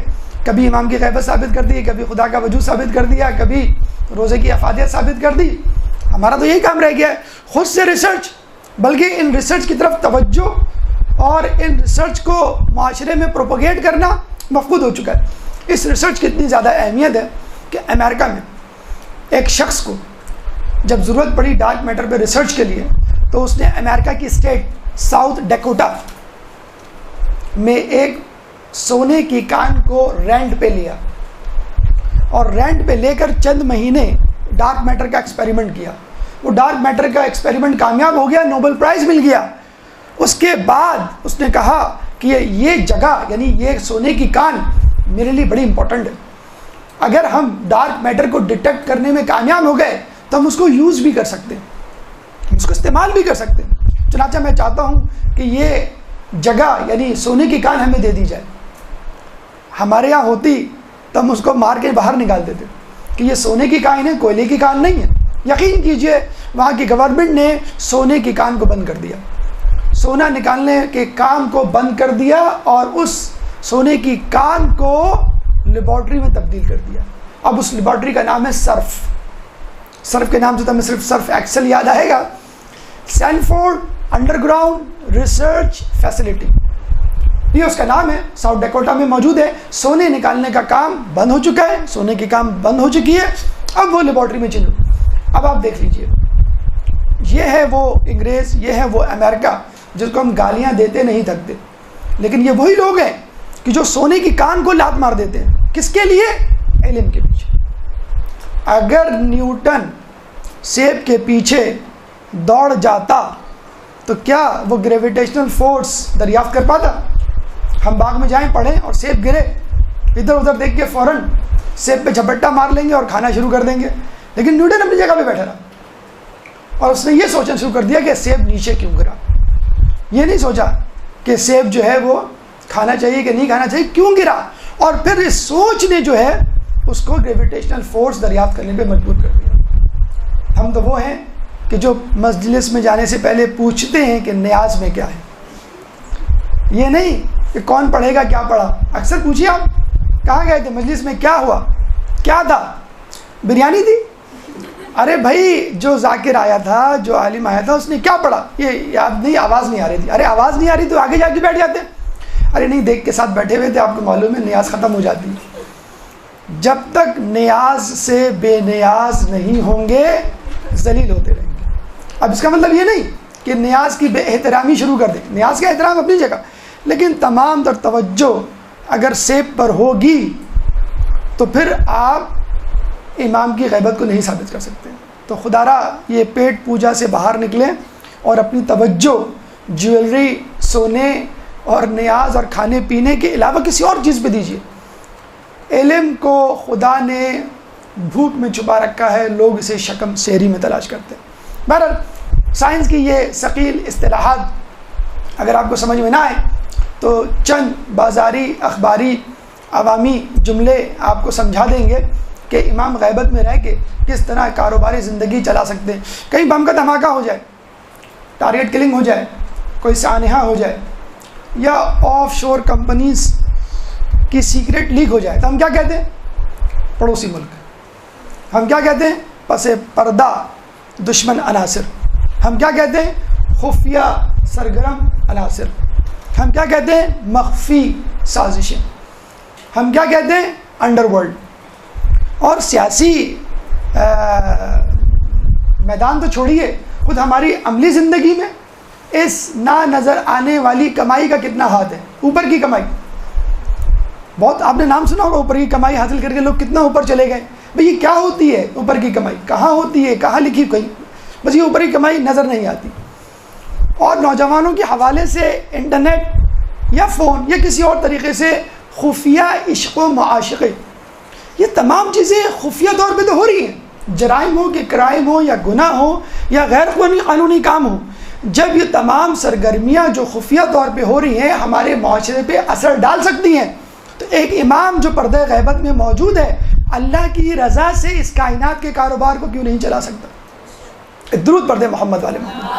کبھی امام کی غیبت ثابت کر دی, کبھی خدا کا وجود ثابت کر دیا, کبھی روزے کی افادیت ثابت کر دی. ہمارا تو یہی کام رہ گیا ہے, خود سے ریسرچ, بلکہ ان ریسرچ کی طرف توجہ اور ان ریسرچ کو معاشرے میں پروپوگیٹ کرنا مفقود ہو چکا ہے. اس ریسرچ کی اتنی زیادہ اہمیت ہے کہ امریکہ میں ایک شخص کو جب ضرورت پڑی ڈارک میٹر پہ ریسرچ کے لیے تو اس نے امریکہ کی اسٹیٹ ساؤتھ ڈیکوٹا میں ایک سونے کی کان کو رینٹ پہ لیا, اور رینٹ پہ لے کر چند مہینے ڈارک میٹر کا ایکسپیریمنٹ کیا. وہ ڈارک میٹر کا ایکسپیریمنٹ کامیاب ہو گیا, نوبل پرائز مل گیا. اس کے بعد اس نے کہا کہ یہ جگہ یعنی یہ سونے کی کان میرے لیے بڑی امپورٹنٹ ہے. اگر ہم ڈارک میٹر کو ڈیٹیکٹ کرنے میں کامیاب ہو گئے تو ہم اس کو یوز بھی کر سکتے ہیں, ہم اس کو استعمال بھی کر سکتے ہیں. چنانچہ میں چاہتا ہوں کہ یہ جگہ یعنی سونے کی کان ہمیں دے دی جائے. ہمارے یہاں ہوتی تو ہم اس کو مار کے باہر نکال دیتے کہ یہ سونے کی کان ہے, کوئلے کی کان نہیں ہے. یقین کیجئے وہاں کی گورنمنٹ نے سونے کی کان کو بند کر دیا, سونا نکالنے کے کام کو بند کر دیا, اور اس سونے کی کان کو لیبارٹری میں تبدیل کر دیا. اب اس لیبارٹری کا نام ہے سرف. سرف کے نام سے تو ہمیں صرف سرف ایکسل یاد آئے گا. سینفورڈ انڈر گراؤنڈ ریسرچ فیسلٹی, یہ اس کا نام ہے, ساؤتھ ڈیکوٹا میں موجود ہے. سونے نکالنے کا کام بند ہو چکا ہے, سونے کی کام بند ہو چکی ہے, اب وہ لیبارٹری میں چلو. اب آپ دیکھ لیجئے, یہ ہے وہ انگریز, یہ ہے وہ امریکہ جس کو ہم گالیاں دیتے نہیں تھکتے, لیکن یہ وہی لوگ ہیں کہ جو سونے کی کان کو لات مار دیتے ہیں. کس کے لیے؟ علم کے پیچھے. اگر نیوٹن سیب کے پیچھے دوڑ جاتا تو کیا وہ گریویٹیشنل فورس دریافت کر پاتا؟ ہم باغ میں جائیں پڑھیں اور سیب گرے, ادھر ادھر دیکھ کے فوراً سیب پہ جھپٹا مار لیں گے اور کھانا شروع کر دیں گے. لیکن نیوٹن اپنی جگہ پہ بیٹھا رہا اور اس نے یہ سوچنا شروع کر دیا کہ سیب نیچے کیوں گرا. یہ نہیں سوچا کہ سیب جو ہے وہ کھانا چاہیے کہ نہیں کھانا چاہیے, کیوں گرا. اور پھر اس سوچ نے جو ہے اس کو گریویٹیشنل فورس دریافت کرنے پہ مجبور کر دیا. ہم تو وہ ہیں کہ جو مجلس میں جانے سے پہلے پوچھتے ہیں کہ نیاز میں کیا ہے, یہ نہیں کہ کون پڑھے گا کیا پڑھا. اکثر پوچھیے آپ کہاں گئے تھے, مجلس میں کیا ہوا, کیا تھا, بریانی تھی. ارے بھائی جو ذاکر آیا تھا, جو عالم آیا تھا, اس نے کیا پڑھا, یہ یاد نہیں, آواز نہیں آ رہی تھی. ارے آواز نہیں آ رہی تو آگے جا کے بیٹھ جاتے. ارے نہیں, دیکھ کے ساتھ بیٹھے ہوئے تھے, آپ کو معلوم ہے نیاز ختم ہو جاتی ہے. جب تک نیاز سے بے نیاز نہیں ہوں گے ذلیل ہوتے رہیں گے. اب اس کا مطلب یہ نہیں کہ نیاز کی بے احترامی شروع کر دیں, نیاز کا احترام اپنی جگہ, لیکن تمام تر توجہ اگر سیب پر ہوگی تو پھر آپ امام کی غیبت کو نہیں ثابت کر سکتے. تو خدا را یہ پیٹ پوجا سے باہر نکلیں اور اپنی توجہ جیولری، سونے اور نیاز اور کھانے پینے کے علاوہ کسی اور چیز پہ دیجیے۔ علم کو خدا نے بھوک میں چھپا رکھا ہے، لوگ اسے شکم سیری میں تلاش کرتے ہیں۔ بہرحال سائنس کی یہ ثقیل اصطلاحات اگر آپ کو سمجھ میں نہ آئے تو چند بازاری اخباری عوامی جملے آپ کو سمجھا دیں گے کہ امام غیبت میں رہ کے کس طرح کاروباری زندگی چلا سکتے ہیں۔ کہیں بم کا دھماکہ ہو جائے، ٹارگٹ کلنگ ہو جائے، کوئی سانحہ ہو جائے، یا آف شور کمپنیز کی سیکریٹ لیک ہو جائے تو ہم کیا کہتے ہیں؟ پڑوسی ملک۔ ہم کیا کہتے ہیں؟ پس پردہ دشمن عناصر۔ ہم کیا کہتے ہیں؟ خفیہ سرگرم عناصر۔ ہم کیا کہتے ہیں؟ مخفی سازشیں۔ ہم کیا کہتے ہیں؟ Under world. اور سیاسی میدان تو چھوڑیے، خود ہماری عملی زندگی میں اس نہ نظر آنے والی کمائی کا کتنا ہاتھ ہے؟ اوپر کی کمائی، بہت آپ نے نام سنا ہوگا، اوپر کی کمائی حاصل کر کے لوگ کتنا اوپر چلے گئے۔ بھئی یہ کیا ہوتی ہے اوپر کی کمائی؟ کہاں ہوتی ہے؟ کہاں لکھی؟ کہیں بس یہ اوپر کی کمائی نظر نہیں آتی۔ اور نوجوانوں کے حوالے سے انٹرنیٹ یا فون یا کسی اور طریقے سے خفیہ عشق و معاشقے، یہ تمام چیزیں خفیہ طور پہ تو ہو رہی ہیں، جرائم ہو کہ کرائم ہو یا گناہ ہو یا غیر قانونی کام ہو۔ جب یہ تمام سرگرمیاں جو خفیہ طور پہ ہو رہی ہیں ہمارے معاشرے پہ اثر ڈال سکتی ہیں، تو ایک امام جو پردہ غیبت میں موجود ہے اللہ کی رضا سے اس کائنات کے کاروبار کو کیوں نہیں چلا سکتا؟ درود پڑھ دیں محمد والے محمد۔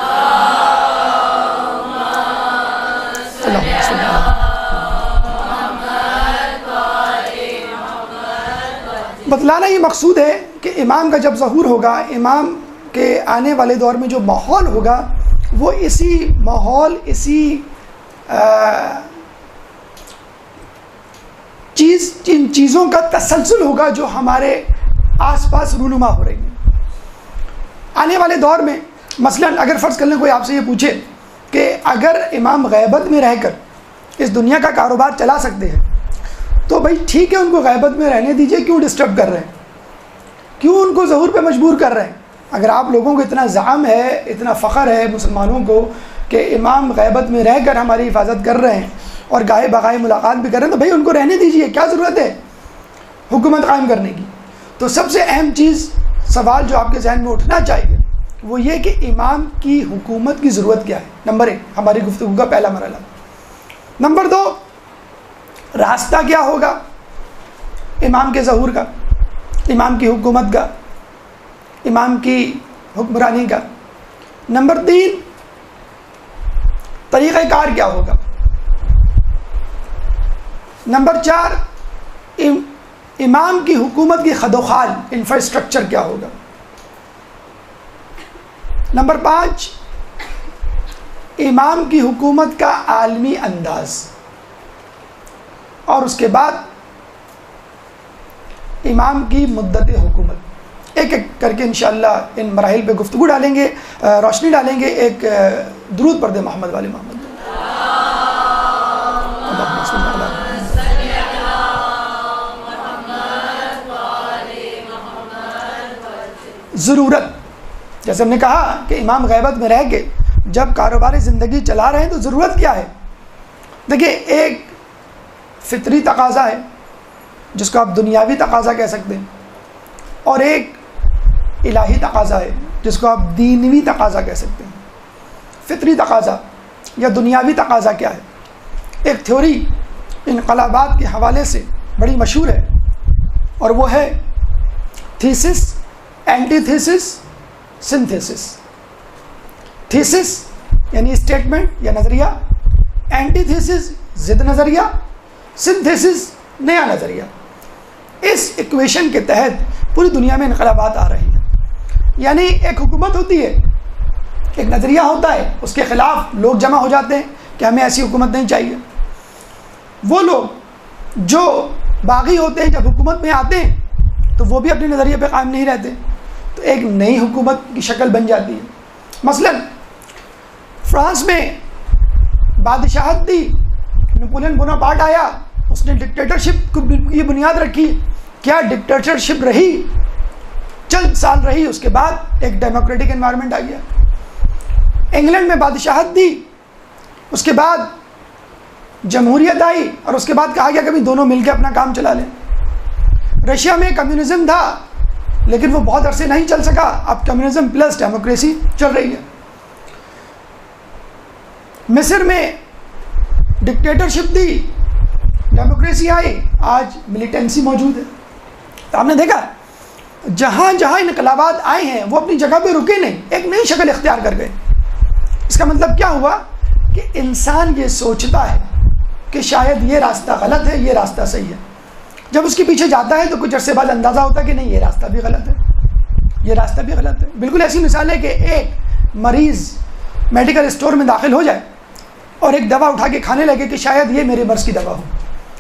بتلانا یہ مقصود ہے کہ امام کا جب ظہور ہوگا، امام کے آنے والے دور میں جو ماحول ہوگا وہ اسی ماحول، اسی ان چیزوں کا تسلسل ہوگا جو ہمارے آس پاس رونما ہو رہی ہیں۔ آنے والے دور میں مثلا اگر فرض کر لیں کوئی آپ سے یہ پوچھے کہ اگر امام غیبت میں رہ کر اس دنیا کا کاروبار چلا سکتے ہیں تو بھائی ٹھیک ہے، ان کو غیبت میں رہنے دیجئے، کیوں ڈسٹرب کر رہے ہیں؟ کیوں ان کو ظہور پہ مجبور کر رہے ہیں؟ اگر آپ لوگوں کو اتنا زعم ہے، اتنا فخر ہے مسلمانوں کو کہ امام غیبت میں رہ کر ہماری حفاظت کر رہے ہیں اور گاہے بغائے ملاقات بھی کر رہے ہیں، تو بھائی ان کو رہنے دیجئے، کیا ضرورت ہے حکومت قائم کرنے کی؟ تو سب سے اہم چیز، سوال جو آپ کے ذہن میں اٹھنا چاہیے وہ یہ کہ امام کی حکومت کی ضرورت کیا ہے؟ نمبر 1 ہماری گفتگو کا پہلا مرحلہ۔ نمبر 2 راستہ کیا ہوگا امام کے ظہور کا، امام کی حکومت کا، امام کی حکمرانی کا۔ نمبر 3 طریقہ کار کیا ہوگا۔ نمبر 4 امام کی حکومت کی خد و خال، انفراسٹرکچر کیا ہوگا۔ نمبر 5 امام کی حکومت کا عالمی انداز، اور اس کے بعد امام کی مدت حکومت۔ ایک ایک کر کے انشاءاللہ ان مراحل پہ گفتگو ڈالیں گے، روشنی ڈالیں گے۔ ایک درود پڑھ دیں محمد والے محمد۔ ضرورت، جیسے ہم نے کہا کہ امام غیبت میں رہ کے جب کاروباری زندگی چلا رہے ہیں تو ضرورت کیا ہے؟ دیکھیے، ایک فطری تقاضا ہے جس کو آپ دنیاوی تقاضا کہہ سکتے ہیں، اور ایک الہی تقاضا ہے جس کو آپ دینوی تقاضا کہہ سکتے ہیں۔ فطری تقاضا یا دنیاوی تقاضا کیا ہے؟ ایک تھیوری انقلابات کے حوالے سے بڑی مشہور ہے، اور وہ ہے thesis, antithesis, synthesis. Thesis یعنی اسٹیٹمنٹ یا نظریہ، اینٹی تھیسس ضد نظریہ، سنتھیسس نیا نظریہ۔ اس ایکویشن کے تحت پوری دنیا میں انقلابات آ رہے ہیں۔ یعنی ایک حکومت ہوتی ہے، ایک نظریہ ہوتا ہے، اس کے خلاف لوگ جمع ہو جاتے ہیں کہ ہمیں ایسی حکومت نہیں چاہیے۔ وہ لوگ جو باغی ہوتے ہیں جب حکومت میں آتے ہیں تو وہ بھی اپنے نظریے پہ قائم نہیں رہتے، تو ایک نئی حکومت کی شکل بن جاتی ہے۔ مثلا فرانس میں بادشاہت تھی، نپولین بوناپارٹ آیا، اس نے ڈکٹیٹرشپ کی بنیاد رکھی۔ کیا ڈکٹیٹرشپ رہی؟ چند سال رہی، اس کے بعد ایک ڈیموکریٹک انوائرمنٹ آ گیا. انگلینڈ میں بادشاہت دی، اس کے بعد جمہوریت آئی، اور اس کے بعد کہا گیا کبھی دونوں مل کے اپنا کام چلا لیں. رشیا میں کمیونزم تھا لیکن وہ بہت عرصے نہیں چل سکا، اب کمیونزم پلس ڈیموکریسی چل رہی ہے. مصر میں ڈکٹیٹرشپ دی، ڈیموکریسی آئی، آج ملیٹنسی موجود ہے. تو آپ نے دیکھا جہاں جہاں انقلابات آئے ہیں وہ اپنی جگہ پہ رکے نہیں، ایک نئی شکل اختیار کر گئے. اس کا مطلب کیا ہوا کہ انسان یہ سوچتا ہے کہ شاید یہ راستہ غلط ہے، یہ راستہ صحیح ہے. جب اس کے پیچھے جاتا ہے تو کچھ عرصے بعد اندازہ ہوتا ہے کہ نہیں، یہ راستہ بھی غلط ہے، یہ راستہ بھی غلط ہے. بالکل ایسی مثال ہے کہ ایک مریض میڈیکل اسٹور میں داخل ہو جائے اور ایک دوا اٹھا کے کھانے لگے کہ شاید یہ میرے مرض کی دوا ہو،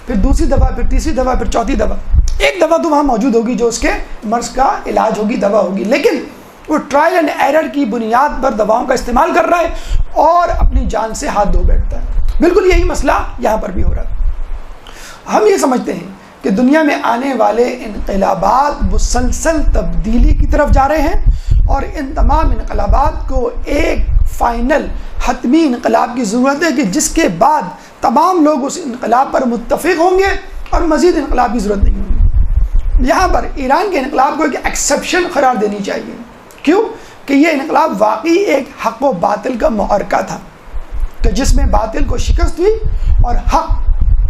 پھر دوسری دوا، پھر تیسری دوا، پھر چوتھی دوا. ایک دوا تو وہاں موجود ہوگی جو اس کے مرض کا علاج ہوگی، دوا ہوگی، لیکن وہ ٹرائل اینڈ ایرر کی بنیاد پر دواؤں کا استعمال کر رہا ہے اور اپنی جان سے ہاتھ دھو بیٹھتا ہے. بالکل یہی مسئلہ یہاں پر بھی ہو رہا ہے. ہم یہ سمجھتے ہیں کہ دنیا میں آنے والے انقلابات مسلسل تبدیلی کی طرف جا رہے ہیں، اور ان تمام انقلابات کو ایک فائنل حتمی انقلاب کی ضرورت ہے کہ جس کے بعد تمام لوگ اس انقلاب پر متفق ہوں گے اور مزید انقلاب کی ضرورت نہیں ہوگی. یہاں پر ایران کے انقلاب کو ایک ایکسیپشن قرار دینی چاہیے. کیوں؟ کہ یہ انقلاب واقعی ایک حق و باطل کا معرکہ تھا، کہ جس میں باطل کو شکست ہوئی اور حق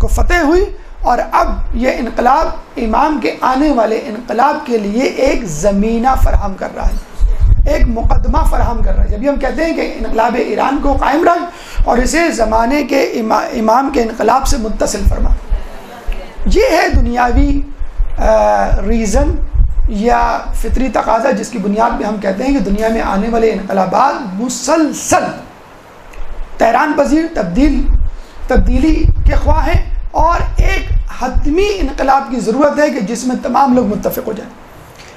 کو فتح ہوئی. اور اب یہ انقلاب امام کے آنے والے انقلاب کے لیے ایک زمینہ فراہم کر رہا ہے، ایک مقدمہ فراہم کر رہا ہے. جب بھی ہم کہتے ہیں کہ انقلاب ایران کو قائم رکھ اور اسے زمانے کے امام کے انقلاب سے متصل فرما، یہ ہے دنیاوی ریزن یا فطری تقاضا جس کی بنیاد پہ ہم کہتے ہیں کہ دنیا میں آنے والے انقلابات مسلسل طیران پذیر تبدیلی کے خواہ ہیں، اور ایک حتمی انقلاب کی ضرورت ہے کہ جس میں تمام لوگ متفق ہو جائیں.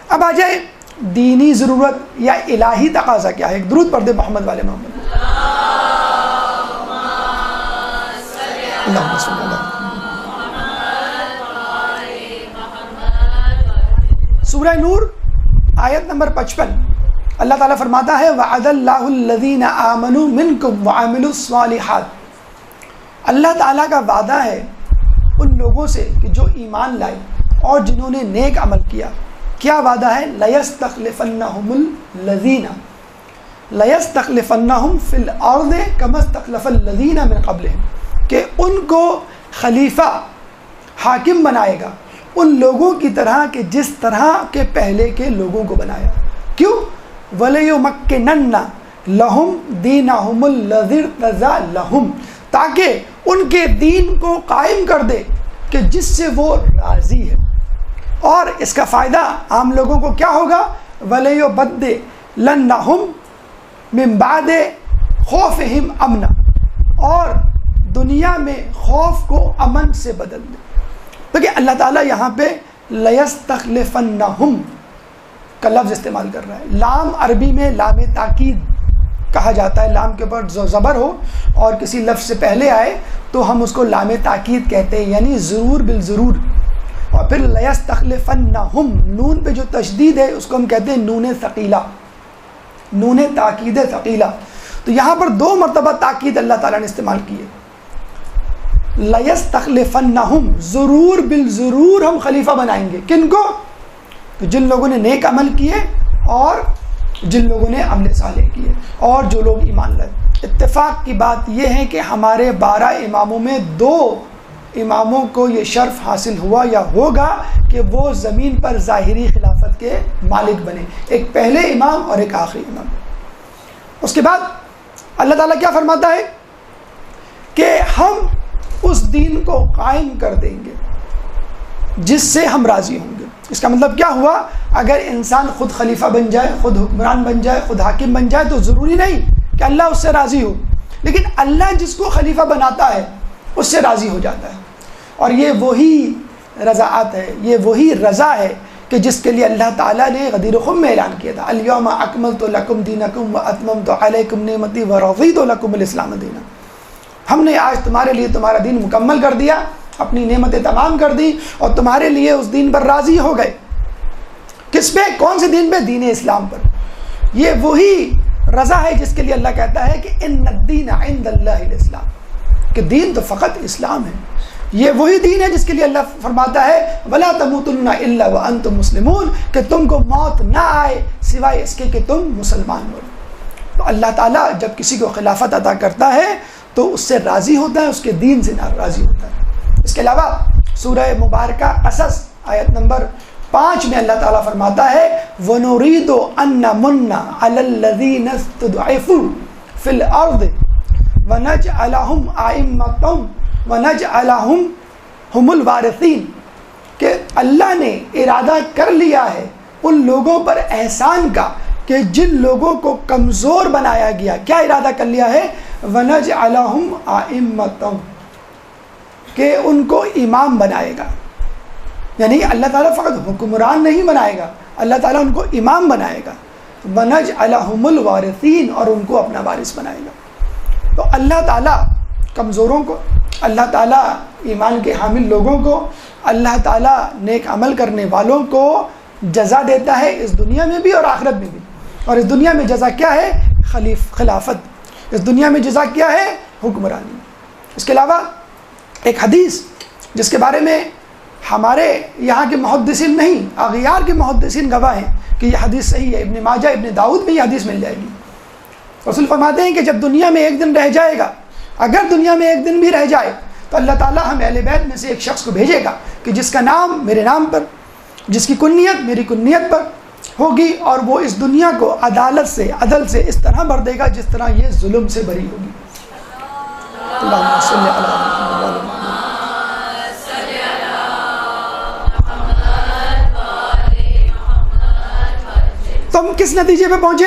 اب آ جائے دینی ضرورت یا الہی تقاضا کیا ہے. ایک درود پڑھ دے محمد والے محمد. اللہم صلی اللہ. سورہ نور آیت نمبر 55 اللہ تعالیٰ فرماتا ہے وعد اللہ الذین آمنوا منکم وعملوا الصالحات. اللہ تعالیٰ کا وعدہ ہے ان لوگوں سے کہ جو ایمان لائے اور جنہوں نے نیک عمل کیا. کیا وعدہ ہے؟ لَيَسْتَخْلِفَنَّهُمُ الَّذِينَ لَيَسْتَخْلِفَنَّهُمْ فِي الْأَرْضِ كَمَا اسْتَخْلَفَ الَّذِينَ مِنْ قَبْلِهِمْ، کہ ان کو خلیفہ حاکم بنائے گا ان لوگوں کی طرح کہ جس طرح کے پہلے کے لوگوں کو بنایا. کیوں؟ وَلَيُمَكِّنَنَّ لَهُمْ دِينَهُمُ الَّذِي ارْتَضَىٰ لَهُمْ، تاکہ ان کے دین کو قائم کر دے کہ جس سے وہ راضی ہے. اور اس کا فائدہ عام لوگوں کو کیا ہوگا؟ وَلَيُبَدِّلَنَّهُمْ مِن بَعْدِ خَوْفِهِمْ أَمْنًا، اور دنیا میں خوف کو امن سے بدل دے. دیکھیں اللہ تعالیٰ یہاں پہ لَيَسْتَخْلِفَنَّهُمْ کا لفظ استعمال کر رہا ہے. لام عربی میں لام تاکید کہا جاتا ہے. لام کے اوپر جو زبر ہو اور کسی لفظ سے پہلے آئے تو ہم اس کو لام تاکید کہتے ہیں، یعنی ضرور بالضرور. اور پھر لَيَسْتَخْلِفَنَّهُمْ، نون پہ جو تشدید ہے اس کو ہم کہتے ہیں نون ثقیلہ، نون تاکید ثقیلہ. تو یہاں پر 2 مرتبہ تاکید اللہ تعالیٰ نے استعمال کی ہے. لَيَسْتَخْلِفَنَّهُمْ، ضرور بالضرور ہم خلیفہ بنائیں گے. کن کو؟ جن لوگوں نے نیک عمل کیے اور جن لوگوں نے عمل صالح کیے اور جو لوگ ایمان لائے. اتفاق کی بات یہ ہے کہ ہمارے 12 اماموں میں 2 اماموں کو یہ شرف حاصل ہوا یا ہوگا کہ وہ زمین پر ظاہری خلافت کے مالک بنے، ایک پہلے امام اور ایک آخری امام. اس کے بعد اللہ تعالیٰ کیا فرماتا ہے کہ ہم اس دین کو قائم کر دیں گے جس سے ہم راضی ہوں گے. اس کا مطلب کیا ہوا؟ اگر انسان خود خلیفہ بن جائے، خود حکمران بن جائے، خود حاکم بن جائے تو ضروری نہیں کہ اللہ اس سے راضی ہو، لیکن اللہ جس کو خلیفہ بناتا ہے اس سے راضی ہو جاتا ہے. اور یہ وہی رضاعت ہے، یہ وہی رضا ہے کہ جس کے لیے اللہ تعالیٰ نے غدیر خم میں اعلان کیا تھا الیوم اکملت لکم دینکم واتممت علیکم نعمتی ورضیت لکم الاسلام دینا. ہم نے آج تمہارے لیے تمہارا دین مکمل کر دیا، اپنی نعمتیں تمام کر دی اور تمہارے لیے اس دین پر راضی ہو گئے. کس پہ؟ کون سے دین پہ؟ دین اسلام پر. یہ وہی رضا ہے جس کے لیے اللہ کہتا ہے کہ ان الدین عند اللہ الاسلام، کہ دین تو فقط اسلام ہے. یہ وہی دین ہے جس کے لیے اللہ فرماتا ہے وَلَا تَمُوتُنَّ إِلَّا وَأَنْتُمْ مُسْلِمُونَ، کہ تم کو موت نہ آئے سوائے اس کے کہ تم مسلمان ہو. تو اللہ تعالیٰ جب کسی کو خلافت عطا کرتا ہے تو اس سے راضی ہوتا ہے، اس کے دین سے راضی ہوتا ہے. اس کے علاوہ سورہ مبارکہ قصص آیت نمبر 5 میں اللہ تعالیٰ فرماتا ہے وَنُرِيدُ أَن نَّمُنَّ عَلَى الَّذِينَ اسْتُضْعِفُوا فِي الْأَرْضِ وَنَجْعَلَهُمْ أَئِمَّةً وَنَجْعَلَهُمْ هُمُ الْوَارِثِينَ، کہ اللہ نے ارادہ کر لیا ہے ان لوگوں پر احسان کا کہ جن لوگوں کو کمزور بنایا گیا. کیا ارادہ کر لیا ہے؟ وَنَجْعَلَهُمْ أَئِمَّةً، کہ ان کو امام بنائے گا. یعنی اللہ تعالیٰ فقط حکمران نہیں بنائے گا، اللہ تعالیٰ ان کو امام بنائے گا. وَنَجْعَلَهُمُ الْوَارِثِينَ، اور ان کو اپنا وارث بنائے گا. تو اللہ تعالیٰ کمزوروں کو، اللہ تعالیٰ ایمان کے حامل لوگوں کو، اللہ تعالیٰ نیک عمل کرنے والوں کو جزا دیتا ہے اس دنیا میں بھی اور آخرت میں بھی. اور اس دنیا میں جزا کیا ہے؟ خلافت. اس دنیا میں جزا کیا ہے؟ حکمرانی. اس کے علاوہ ایک حدیث جس کے بارے میں ہمارے یہاں کے محدثین نہیں، اغیار کے محدثین گواہ ہیں کہ یہ حدیث صحیح ہے. ابن ماجہ، ابن داؤد میں یہ حدیث مل جائے گی. رسول فرماتے ہیں کہ جب دنیا میں ایک دن رہ جائے گا، اگر دنیا میں ایک دن بھی رہ جائے تو اللہ تعالیٰ ہم اہل بیت میں سے ایک شخص کو بھیجے گا کہ جس کا نام میرے نام پر، جس کی کنیت میری کنیت پر ہوگی، اور وہ اس دنیا کو عدالت سے، عدل سے اس طرح بھر دے گا جس طرح یہ ظلم سے بھری ہوگی. اللہم صلی علی محمد وعلی محمد. تو ہم کس نتیجے پہ پہنچے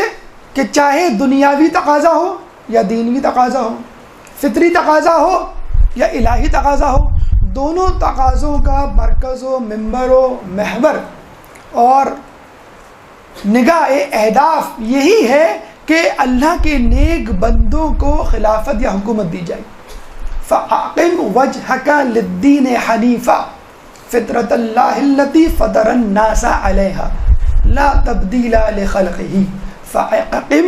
کہ چاہے دنیاوی تقاضا ہو یا دینوی تقاضا ہو، فطری تقاضا ہو یا الہی تقاضا ہو، دونوں تقاضوں کا مرکز و منبر و محور اور نگاہ اہداف یہی ہے کہ اللہ کے نیک بندوں کو خلافت یا حکومت دی جائے. فَأَقِمْ وَجْهَكَ لِلدِّينِ حَنِيفًا فِطْرَةَ اللَّهِ الَّتِي فَطَرَ النَّاسَ عَلَيْهَا لَا تَبْدِيلَ لِخَلْقِهِ فَأَقِمْ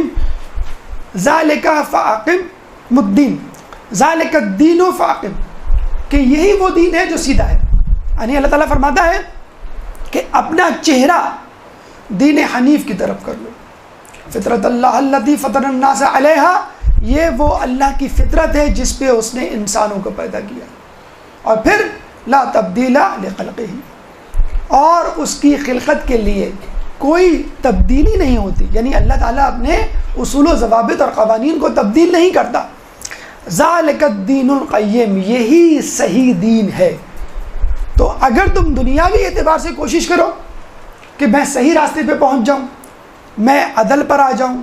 ذَلِكَ فَأَقِمْ الدِّينَ ذَلِكَ الدِّينُ فَأَقِمْ، کہ یہی وہ دین ہے جو سیدھا ہے. یعنی اللہ تعالیٰ فرماتا ہے کہ اپنا چہرہ دین حنیف کی طرف کر لو. فطرت اللہ التی فطر الناس علیہا، یہ وہ اللہ کی فطرت ہے جس پہ اس نے انسانوں کو پیدا کیا. اور پھر لا تبدیل لخلقہ، اور اس کی خلقت کے لیے کوئی تبدیلی نہیں ہوتی. یعنی اللہ تعالیٰ اپنے اصول و ضوابط اور قوانین کو تبدیل نہیں کرتا. ذالک الدین القیم، یہی صحیح دین ہے. تو اگر تم دنیاوی اعتبار سے کوشش کرو کہ میں صحیح راستے پہ پہنچ جاؤں، میں عدل پر آ جاؤں،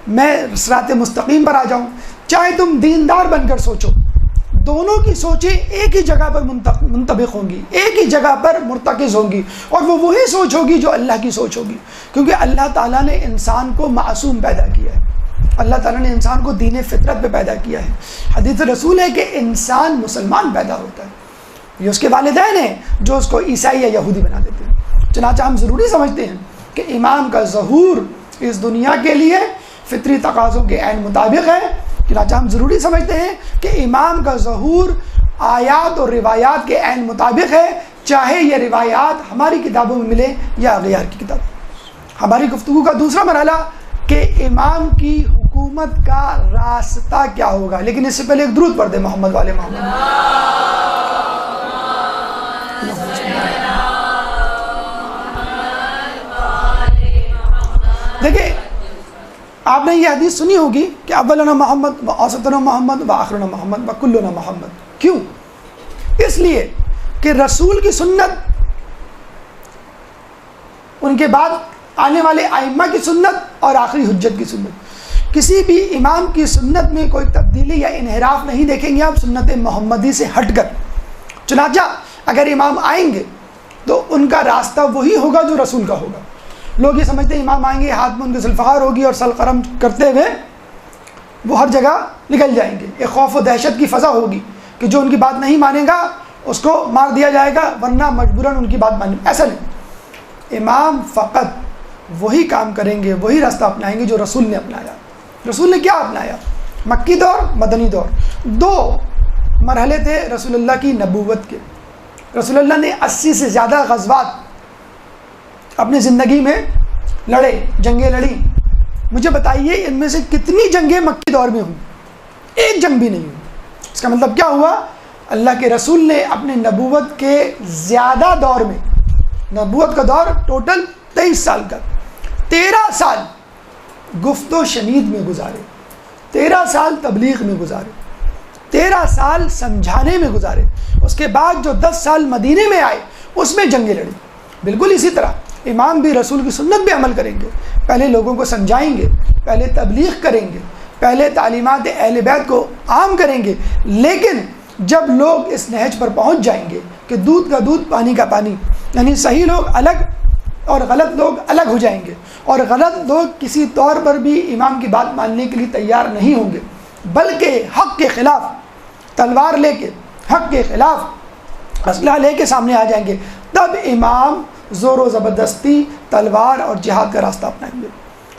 میں صراط مستقیم پر آ جاؤں، چاہے تم دیندار بن کر سوچو، دونوں کی سوچیں ایک ہی جگہ پر منطبق ہوں گی، ایک ہی جگہ پر مرتکز ہوں گی، اور وہ وہی سوچ ہوگی جو اللہ کی سوچ ہوگی. کیونکہ اللہ تعالیٰ نے انسان کو معصوم پیدا کیا ہے، اللہ تعالیٰ نے انسان کو دین فطرت پہ پیدا کیا ہے. حدیث رسول ہے کہ انسان مسلمان پیدا ہوتا ہے، یہ اس کے والدین ہیں جو اس کو عیسائی یا یہودی بنا دیتے ہیں. چنانچہ ہم ضروری سمجھتے ہیں کہ امام کا ظہور اس دنیا کے لیے فطری تقاضوں کے عین مطابق ہے. چنانچہ ہم ضروری سمجھتے ہیں کہ امام کا ظہور آیات اور روایات کے عین مطابق ہے، چاہے یہ روایات ہماری کتابوں میں ملے یا اغیار کی کتاب. ہماری گفتگو کا دوسرا مرحلہ کہ امام کی حکومت کا راستہ کیا ہوگا. لیکن اس سے پہلے ایک درود پڑھ دیں محمد والے محمد. دیکھیں، آپ نے یہ حدیث سنی ہوگی کہ اولنا محمد و اوسطنا محمد و آخرنا محمد و کلنا محمد. کیوں؟ اس لیے کہ رسول کی سنت، ان کے بعد آنے والے ائمہ کی سنت اور آخری حجت کی سنت، کسی بھی امام کی سنت میں کوئی تبدیلی یا انحراف نہیں دیکھیں گے آپ سنت محمدی سے ہٹ کر. چنانچہ اگر امام آئیں گے تو ان کا راستہ وہی ہوگا جو رسول کا ہوگا. لوگ یہ سمجھتے ہیں امام آئیں گے، ہاتھ میں ان کے ذوالفقار ہوگی اور سل قرم کرتے ہوئے وہ ہر جگہ نکل جائیں گے. ایک خوف و دہشت کی فضا ہوگی کہ جو ان کی بات نہیں مانے گا اس کو مار دیا جائے گا، ورنہ مجبوراً ان کی بات مانیں. ایسا نہیں. امام فقط وہی کام کریں گے، وہی راستہ اپنائیں گے جو رسول نے اپنایا۔ رسول نے کیا اپنایا؟ مکی دور، مدنی دور، دو مرحلے تھے رسول اللہ کی نبوت کے۔ رسول اللہ نے 80 سے زیادہ غزوات اپنی زندگی میں لڑے، جنگیں لڑی۔ مجھے بتائیے ان میں سے کتنی جنگیں مکی دور میں ہوئی؟ ایک جنگ بھی نہیں ہوئی۔ اس کا مطلب کیا ہوا؟ اللہ کے رسول نے اپنے نبوت کے زیادہ دور میں، نبوت کا دور ٹوٹل 23 سال کا، 13 سال گفت و شنید میں گزارے، 13 سال تبلیغ میں گزارے، 13 سال سمجھانے میں گزارے۔ اس کے بعد جو 10 سال مدینے میں آئے اس میں جنگیں لڑی۔ بالکل اسی طرح امام بھی رسول کی سنت پہ عمل کریں گے، پہلے لوگوں کو سمجھائیں گے، پہلے تبلیغ کریں گے، پہلے تعلیمات اہل بیت کو عام کریں گے، لیکن جب لوگ اس نہج پر پہنچ جائیں گے کہ دودھ کا دودھ پانی کا پانی، یعنی صحیح لوگ الگ اور غلط لوگ الگ ہو جائیں گے، اور غلط لوگ کسی طور پر بھی امام کی بات ماننے کے لیے تیار نہیں ہوں گے، بلکہ حق کے خلاف تلوار لے کے، حق کے خلاف اسلحہ لے کے سامنے آ جائیں گے، تب امام زور و زبردستی، تلوار اور جہاد کا راستہ اپنائیں گے۔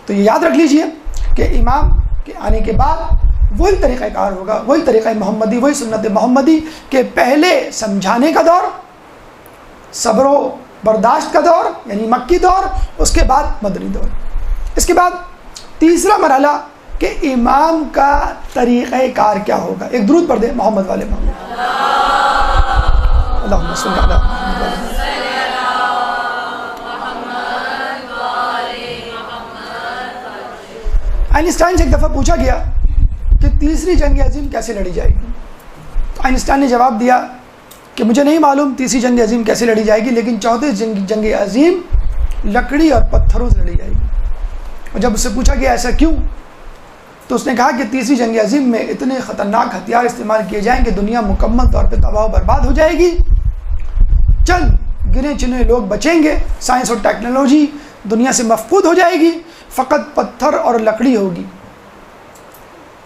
تو یہ یاد رکھ لیجئے کہ امام کے آنے کے بعد وہی طریقہ کار ہوگا، وہی طریقہ محمدی، وہی سنت محمدی، کہ پہلے سمجھانے کا دور، صبر و برداشت کا دور یعنی مکی دور، اس کے بعد مدنی دور۔ اس کے بعد تیسرا مرحلہ کہ امام کا طریقہ کار کیا ہوگا۔ ایک درود پڑھ دیں محمد والے محمد، اللہم صلی علی محمد والے محمد۔ آئنسٹائن سے ایک دفعہ پوچھا گیا کہ تیسری جنگ عظیم کیسے لڑی جائے گی؟ تو آئنسٹائن نے جواب دیا کہ مجھے نہیں معلوم تیسری جنگ عظیم کیسے لڑی جائے گی، لیکن چوتھی جنگ عظیم لکڑی اور پتھروں سے لڑی جائے گی۔ اور جب اس سے پوچھا گیا ایسا کیوں، تو اس نے کہا کہ تیسری جنگ عظیم میں اتنے خطرناک ہتھیار استعمال کیے جائیں کہ دنیا مکمل طور پہ تباہ و برباد ہو جائے گی، چند گنے چنے لوگ بچیں گے، سائنس اور ٹیکنالوجی دنیا سے مفقود ہو جائے گی، فقط پتھر اور لکڑی ہوگی۔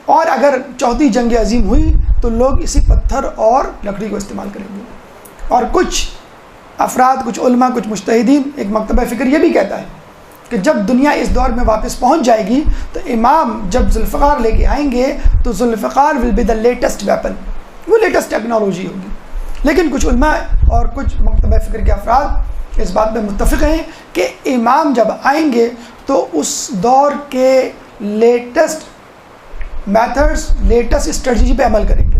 اور اگر چوتھی جنگ عظیم ہوئی تو لوگ اسی پتھر اور لکڑی کو استعمال کریں گے۔ اور کچھ افراد، کچھ علماء، کچھ مجتہدین، ایک مکتبہ فکر یہ بھی کہتا ہے کہ جب دنیا اس دور میں واپس پہنچ جائے گی تو امام جب ذوالفقار لے کے آئیں گے تو Zulfiqar will be the latest weapon, وہ لیٹسٹ ٹیکنالوجی ہوگی۔ لیکن کچھ علماء اور کچھ مکتبہ فکر کے افراد اس بات میں متفق ہیں کہ امام جب آئیں گے تو اس دور کے لیٹسٹ میتھڈز، لیٹسٹ اسٹریٹجی پہ عمل کریں گے۔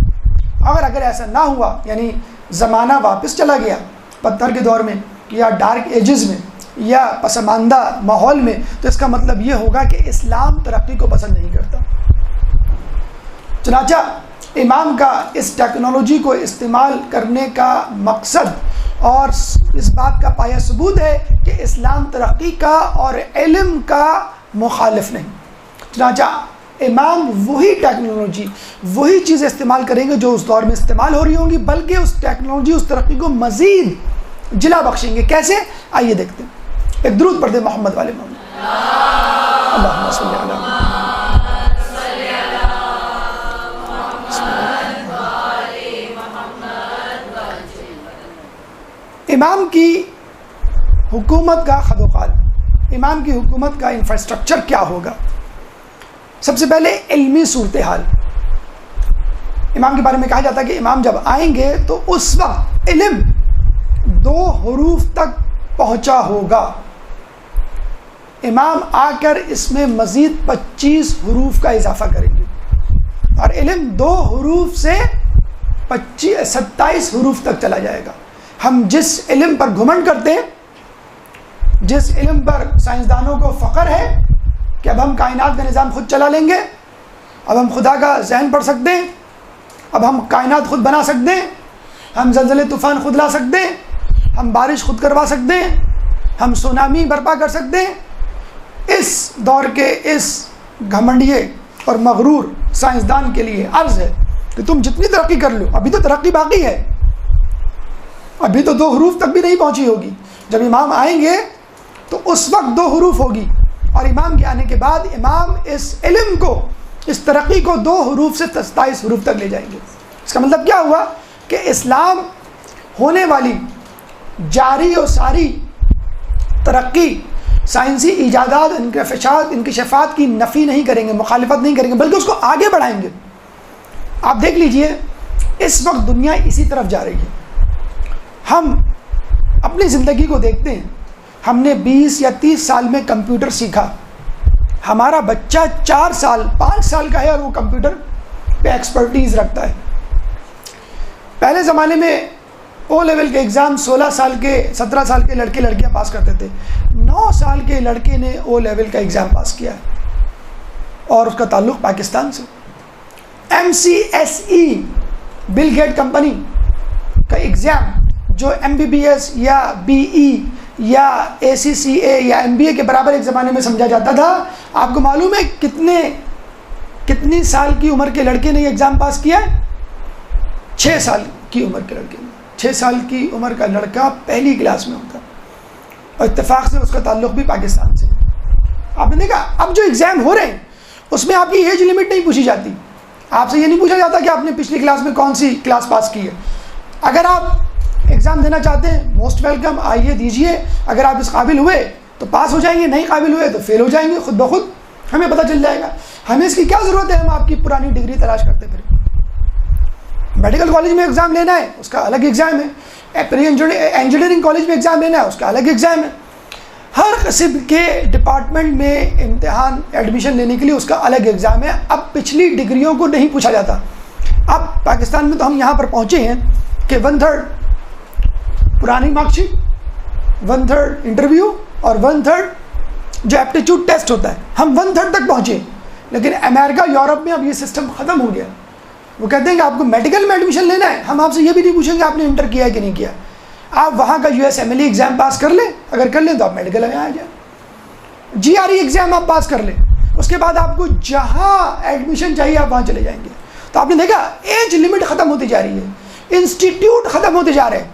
اگر ایسا نہ ہوا، یعنی زمانہ واپس چلا گیا پتھر کے دور میں یا ڈارک ایجز میں یا پسماندہ ماحول میں، تو اس کا مطلب یہ ہوگا کہ اسلام ترقی کو پسند نہیں کرتا۔ چنانچہ امام کا اس ٹیکنالوجی کو استعمال کرنے کا مقصد اور اس بات کا پایہ ثبوت ہے کہ اسلام ترقی کا اور علم کا مخالف نہیں۔ چنانچہ امام وہی ٹیکنالوجی، وہی چیزیں استعمال کریں گے جو اس دور میں استعمال ہو رہی ہوں گی، بلکہ اس ٹیکنالوجی، اس ترقی کو مزید جلا بخشیں گے۔ کیسے؟ آئیے دیکھتے ہیں۔ ایک درود پڑھ دیں محمد والے محمد، اللہم صلی علی محمد۔ امام کی حکومت کا خد و خال، امام کی حکومت کا انفراسٹرکچر کیا ہوگا؟ سب سے پہلے علمی صورتحال۔ امام کے بارے میں کہا جاتا ہے کہ امام جب آئیں گے تو اس وقت علم 2 حروف تک پہنچا ہوگا، امام آ کر اس میں مزید 25 حروف کا اضافہ کریں گے، اور علم 2 حروف سے 27 حروف تک چلا جائے گا۔ ہم جس علم پر گھمنڈ کرتے ہیں، جس علم پر سائنسدانوں کو فخر ہے کہ اب ہم کائنات کا نظام خود چلا لیں گے، اب ہم خدا کا ذہن پڑھ سکتے ہیں، اب ہم کائنات خود بنا سکتے ہیں، ہم زلزلے طوفان خود لا سکتے ہیں، ہم بارش خود کروا سکتے ہیں، ہم سونامی برپا کر سکتے ہیں، اس دور کے اس گھمنڈیے اور مغرور سائنسدان کے لیے عرض ہے کہ تم جتنی ترقی کر لو، ابھی تو ترقی باقی ہے، ابھی تو 2 حروف تک بھی نہیں پہنچی ہوگی۔ جب امام آئیں گے تو اس وقت 2 حروف ہوگی، اور امام کے آنے کے بعد امام اس علم کو، اس ترقی کو 2 حروف سے 27 حروف تک لے جائیں گے۔ اس کا مطلب کیا ہوا کہ اسلام ہونے والی جاری و ساری ترقی، سائنسی ایجادات، انکشافات کی نفی نہیں کریں گے، مخالفت نہیں کریں گے، بلکہ اس کو آگے بڑھائیں گے۔ آپ دیکھ لیجئے اس وقت دنیا اسی طرف جا رہی ہے۔ ہم اپنی زندگی کو دیکھتے ہیں، ہم نے 20 یا 30 سال میں کمپیوٹر سیکھا، ہمارا بچہ 4 سال 5 سال کا ہے اور وہ کمپیوٹر پہ ایکسپرٹیز رکھتا ہے۔ پہلے زمانے میں او لیول کے ایگزام 16 سال کے 17 سال کے لڑکے لڑکیاں پاس کرتے تھے، 9 سال کے لڑکے نے او لیول کا ایگزام پاس کیا ہے اور اس کا تعلق پاکستان سے۔ MCSE بل گیٹ کمپنی کا ایگزام جو MBBS یا BE یا ACCA یا MBA کے برابر ایک زمانے میں سمجھا جاتا تھا، آپ کو معلوم ہے کتنی سال کی عمر کے لڑکے نے یہ ایگزام پاس کیا ہے؟ 6 سال کی عمر کے لڑکے نے۔ 6 سال کی عمر کا لڑکا پہلی کلاس میں ہوتا اور اتفاق سے اس کا تعلق بھی پاکستان سے۔ آپ نے دیکھا اب جو ایگزام ہو رہے ہیں اس میں آپ کی ایج لمٹ نہیں پوچھی جاتی، آپ سے یہ نہیں پوچھا جاتا کہ آپ نے پچھلی کلاس میں کون سی کلاس پاس کی ہے۔ اگر آپ ایگزام دینا چاہتے ہیں موسٹ ویلکم، آئیے دیجئے، اگر آپ اس قابل ہوئے تو پاس ہو جائیں گے، نہیں قابل ہوئے تو فیل ہو جائیں گے، خود بخود ہمیں پتہ چل جائے گا۔ ہمیں اس کی کیا ضرورت ہے ہم آپ کی پرانی ڈگری تلاش کرتے پھر۔ میڈیکل کالج میں ایگزام لینا ہے اس کا الگ ایگزام ہے، انجینئرنگ کالج میں ایگزام لینا ہے اس کا الگ ایگزام ہے، ہر قسم کے ڈپارٹمنٹ میں امتحان ایڈمیشن لینے کے لیے اس کا الگ ایگزام ہے۔ اب پچھلی ڈگریوں کو نہیں پوچھا جاتا۔ اب پاکستان میں تو ہم یہاں پر پہنچے ہیں کہ 1/3 پرانی مارک شیٹ، 1/3 انٹرویو اور 1/3 جو ایپٹیچیوڈ ٹیسٹ ہوتا ہے، ہم 1/3 تک پہنچے۔ لیکن امریکہ یورپ میں اب یہ سسٹم ختم ہو گیا۔ وہ کہتے ہیں کہ آپ کو میڈیکل میں ایڈمیشن لینا ہے، ہم آپ سے یہ بھی نہیں پوچھیں گے آپ نے انٹر کیا ہے کہ نہیں کیا، آپ وہاں کا USMLE ایگزام پاس کر لیں، اگر کر لیں تو آپ میڈیکل میں آ جائیں، GRE ایگزام آپ پاس کر لیں، اس کے بعد آپ کو جہاں ایڈمیشن چاہیے آپ وہاں چلے جائیں گے۔ تو آپ نے دیکھا ایج لمٹ ختم ہوتی جا رہی ہے، انسٹیٹیوٹ ختم ہوتے جا رہے ہیں،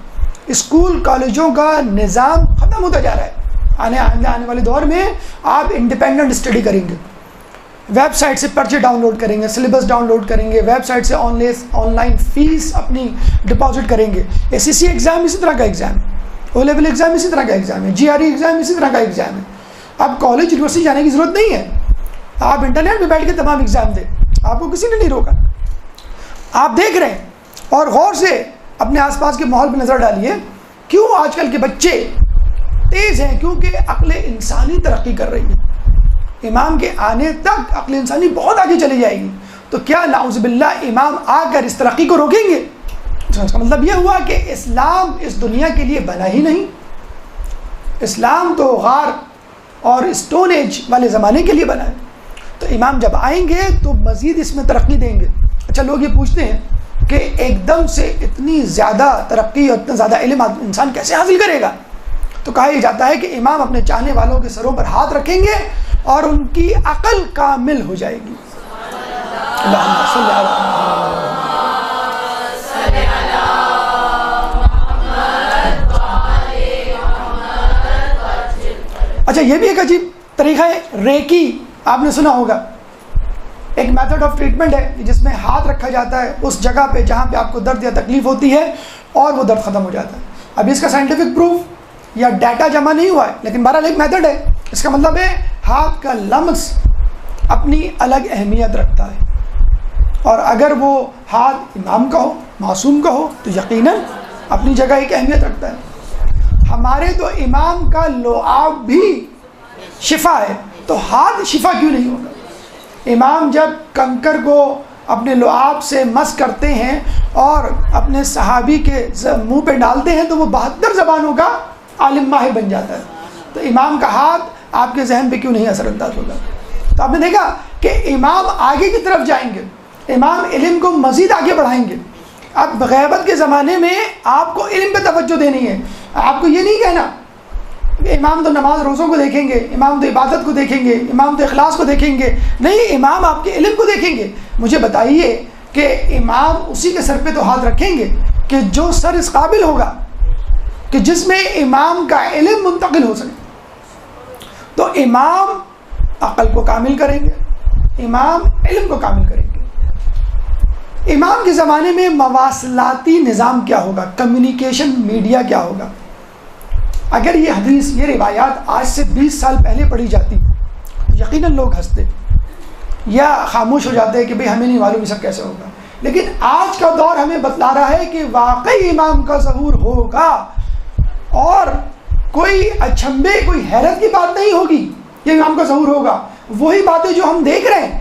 اسکول کالجوں کا نظام ختم ہوتا جا رہا ہے۔ آنے والے دور میں آپ انڈیپینڈنٹ اسٹڈی کریں گے، ویب سائٹ سے پرچے ڈاؤن لوڈ کریں گے، سلیبس ڈاؤن لوڈ کریں گے، ویب سائٹ سے آن لائن فیس اپنی ڈپازٹ کریں گے۔ SSC ایگزام اسی طرح کا ایگزام ہے، او لیول ایگزام اسی طرح کا ایگزام ہے، GRE ایگزام اسی طرح کا ایگزام ہے۔ اب کالج یونیورسٹی جانے کی ضرورت نہیں ہے، آپ انٹرنیٹ پہ بیٹھ کے تمام ایگزام دیں، آپ کو کسی نے نہیں روکا۔ آپ دیکھ رہے ہیں اور غور سے اپنے آس پاس کے ماحول پہ نظر ڈالیے، کیوں آج کل کے بچے تیز ہیں؟ کیونکہ عقل انسانی ترقی کر رہی ہے، امام کے آنے تک عقل انسانی بہت آگے چلی جائے گی۔ تو کیا نعوذ باللہ امام آ کر اس ترقی کو روکیں گے؟ اس کا مطلب یہ ہوا کہ اسلام اس دنیا کے لیے بنا ہی نہیں، اسلام تو غار اور اسٹون ایج والے زمانے کے لیے بنا ہے۔ تو امام جب آئیں گے تو مزید اس میں ترقی دیں گے۔ اچھا، لوگ یہ پوچھتے ہیں کہ ایک دم سے اتنی زیادہ ترقی اور اتنا زیادہ علم انسان کیسے حاصل کرے گا؟ تو کہا یہ جاتا ہے کہ امام اپنے چاہنے والوں کے سروں پر ہاتھ رکھیں گے اور ان کی عقل کامل ہو جائے گی۔ اللہم صلی علی اچھا، یہ بھی ایک عجیب طریقہ ہے ریکی، آپ نے سنا ہوگا، ایک میتھڈ آف ٹریٹمنٹ ہے جس میں ہاتھ رکھا جاتا ہے اس جگہ پہ جہاں پہ آپ کو درد یا تکلیف ہوتی ہے اور وہ درد ختم ہو جاتا ہے۔ اب اس کا سائنٹیفک پروف یا ڈیٹا جمع نہیں ہوا ہے، لیکن بہرحال ایک میتھڈ ہے۔ اس کا مطلب ہے ہاتھ کا لمس اپنی الگ اہمیت رکھتا ہے، اور اگر وہ ہاتھ امام کا ہو، معصوم کا ہو، تو یقیناً اپنی جگہ ایک اہمیت رکھتا ہے۔ ہمارے تو امام کا لعاب بھی شفا ہے، تو ہاتھ شفا کیوں نہیں ہوگا؟ امام جب کنکر کو اپنے لعاب سے مس کرتے ہیں اور اپنے صحابی کے منہ پہ ڈالتے ہیں تو وہ 72 زبانوں کا عالم ماہر بن جاتا ہے۔ تو امام کا ہاتھ آپ کے ذہن پہ کیوں نہیں اثر انداز ہوگا؟ تو آپ نے دیکھا کہ امام آگے کی طرف جائیں گے، امام علم کو مزید آگے بڑھائیں گے۔ اب غیبت کے زمانے میں آپ کو علم پہ توجہ دینی ہے، آپ کو یہ نہیں کہنا کہ امام تو نماز روزوں کو دیکھیں گے، امام تو عبادت کو دیکھیں گے، امام تو اخلاص کو دیکھیں گے، نہیں، امام آپ کے علم کو دیکھیں گے۔ مجھے بتائیے کہ امام اسی کے سر پہ تو ہاتھ رکھیں گے کہ جو سر اس قابل ہوگا کہ جس میں امام کا علم منتقل ہو سکے۔ تو امام عقل کو کامل کریں گے، امام علم کو کامل کریں گے۔ امام کے زمانے میں مواصلاتی نظام کیا ہوگا، کمیونیکیشن میڈیا کیا ہوگا؟ اگر یہ حدیث، یہ روایات آج سے 20 سال پہلے پڑھی جاتی یقیناً لوگ ہنستے یا خاموش ہو جاتے کہ بھئی ہمیں نہیں معلوم یہ سب کیسے ہوگا. لیکن آج کا دور ہمیں بتلا رہا ہے کہ واقعی امام کا ظہور ہوگا اور کوئی اچھمبے، کوئی حیرت کی بات نہیں ہوگی. یہ امام کا ظہور ہوگا، وہی باتیں جو ہم دیکھ رہے ہیں.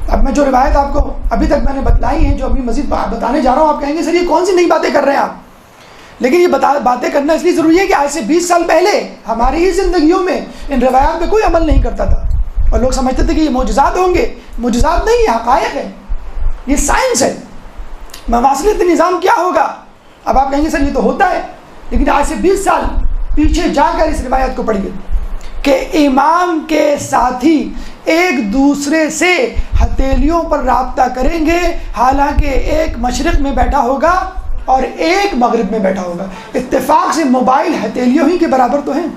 اب میں جو روایت آپ کو ابھی تک میں نے بتلائی ہیں، جو ابھی مزید بتانے جا رہا ہوں، آپ کہیں گے سر یہ کون سی نئی باتیں کر رہے ہیں آپ. لیکن یہ باتیں کرنا اس لیے ضروری ہے کہ آج سے 20 سال پہلے ہماری ہی زندگیوں میں ان روایات پہ کوئی عمل نہیں کرتا تھا اور لوگ سمجھتے تھے کہ یہ معجزات ہوں گے. معجزات نہیں، یہ حقائق ہے، یہ سائنس ہے. مواصلت نظام کیا ہوگا؟ اب آپ کہیں گے سر یہ تو ہوتا ہے، لیکن آج سے 20 سال پیچھے جا کر اس روایت کو پڑھیے کہ امام کے ساتھی ایک دوسرے سے ہتھیلیوں پر رابطہ کریں گے، حالانکہ ایک مشرق میں بیٹھا ہوگا اور ایک مغرب میں بیٹھا ہوگا. اتفاق سے موبائل ہتھیلیوں ہی کے برابر تو ہیں.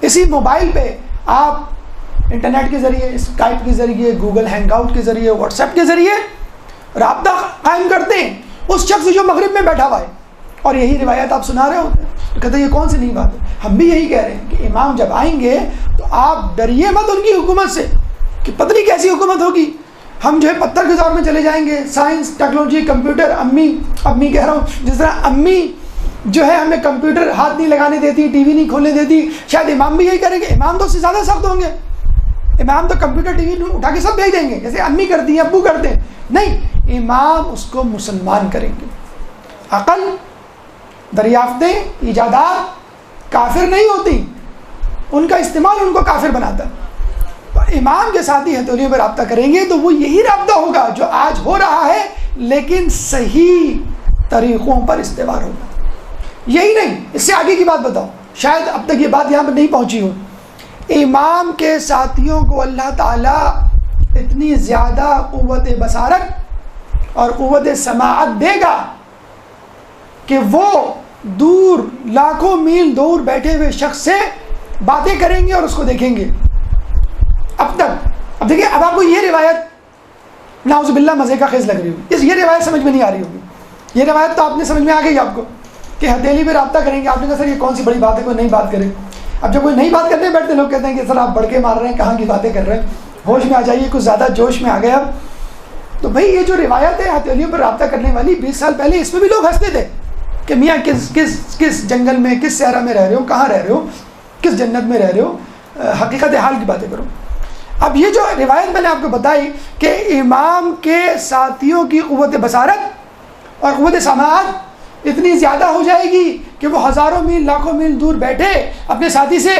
اسی موبائل پہ آپ انٹرنیٹ کے ذریعے، اسکائپ کے ذریعے، گوگل ہینگ آؤٹ کے ذریعے، واٹس ایپ کے ذریعے رابطہ قائم کرتے ہیں اس شخص جو مغرب میں بیٹھا ہوا ہے. اور یہی روایت آپ سنا رہے ہوتے ہیں، کہتے ہیں یہ کون سی نئی بات ہے. ہم بھی یہی کہہ رہے ہیں کہ امام جب آئیں گے تو آپ ڈریے مت ان کی حکومت سے کہ پتہ نہیں کیسی حکومت ہوگی. ہم جو ہے پتھر کے دور میں چلے جائیں گے. Science, technology, computer. امی کہہ رہا ہوں، جس طرح امی جو ہے ہمیں کمپیوٹر ہاتھ نہیں لگانے دیتی، ٹی وی نہیں کھولنے دیتی، شاید امام بھی یہی کریں گے. امام تو اس سے زیادہ سخت ہوں گے. امام تو کمپیوٹر، ٹی وی اٹھا کے سب بھیج دیں گے جیسے امی کرتی ہیں، ابو کرتے ہیں. نہیں، امام اس کو مسلمان کریں گے. عقل، دریافتیں، ایجادات کافر نہیں ہوتی، ان کا استعمال ان کو کافر بناتا ہے. امام کے ساتھ ہی ہتھیلیوں پہ رابطہ کریں گے تو وہ یہی رابطہ ہوگا جو آج ہو رہا ہے، لیکن صحیح طریقوں پر استوار ہوگا. یہی نہیں، اس سے آگے کی بات بتاؤ، شاید اب تک یہ بات یہاں پہ نہیں پہنچی ہو. امام کے ساتھیوں کو اللہ تعالیٰ اتنی زیادہ قوت بصارت اور قوت سماعت دے گا کہ وہ دور، لاکھوں میل دور بیٹھے ہوئے شخص سے باتیں کریں گے اور اس کو دیکھیں گے. اب دیکھیں، اب آپ کو یہ روایت نعوذ باللہ مزے کا خیز لگ رہی ہوگی، یہ روایت سمجھ میں نہیں آ رہی ہوگی. یہ روایت تو آپ نے سمجھ میں آ گئی آپ کو کہ ہتھیلی پہ رابطہ کریں گے. آپ نے کہا سر یہ کون سی بڑی بات ہے، کوئی نئی بات کرے. اب جب کوئی نئی بات کرنے بیٹھتے لوگ کہتے ہیں کہ سر آپ بڑھ کے مار رہے ہیں، کہاں کی باتیں کر رہے ہیں، ہوش میں آ جائیے، کچھ زیادہ جوش میں آ گئے. اب تو بھائی یہ جو روایت ہے ہتھیلیوں پر رابطہ کرنے والی 20 سال پہلے، اس میں بھی لوگ ہنستے تھے کہ میاں کس جنگل میں، کس صحرا میں رہ رہے ہو، کہاں رہ رہے ہو، کس جنت میں رہ رہے ہو، حقیقت حال کی باتیں کرو. اب یہ جو روایت میں نے آپ کو بتائی کہ امام کے ساتھیوں کی قوت بصارت اور قوت سماعت اتنی زیادہ ہو جائے گی کہ وہ ہزاروں میل، لاکھوں میل دور بیٹھے اپنے ساتھی سے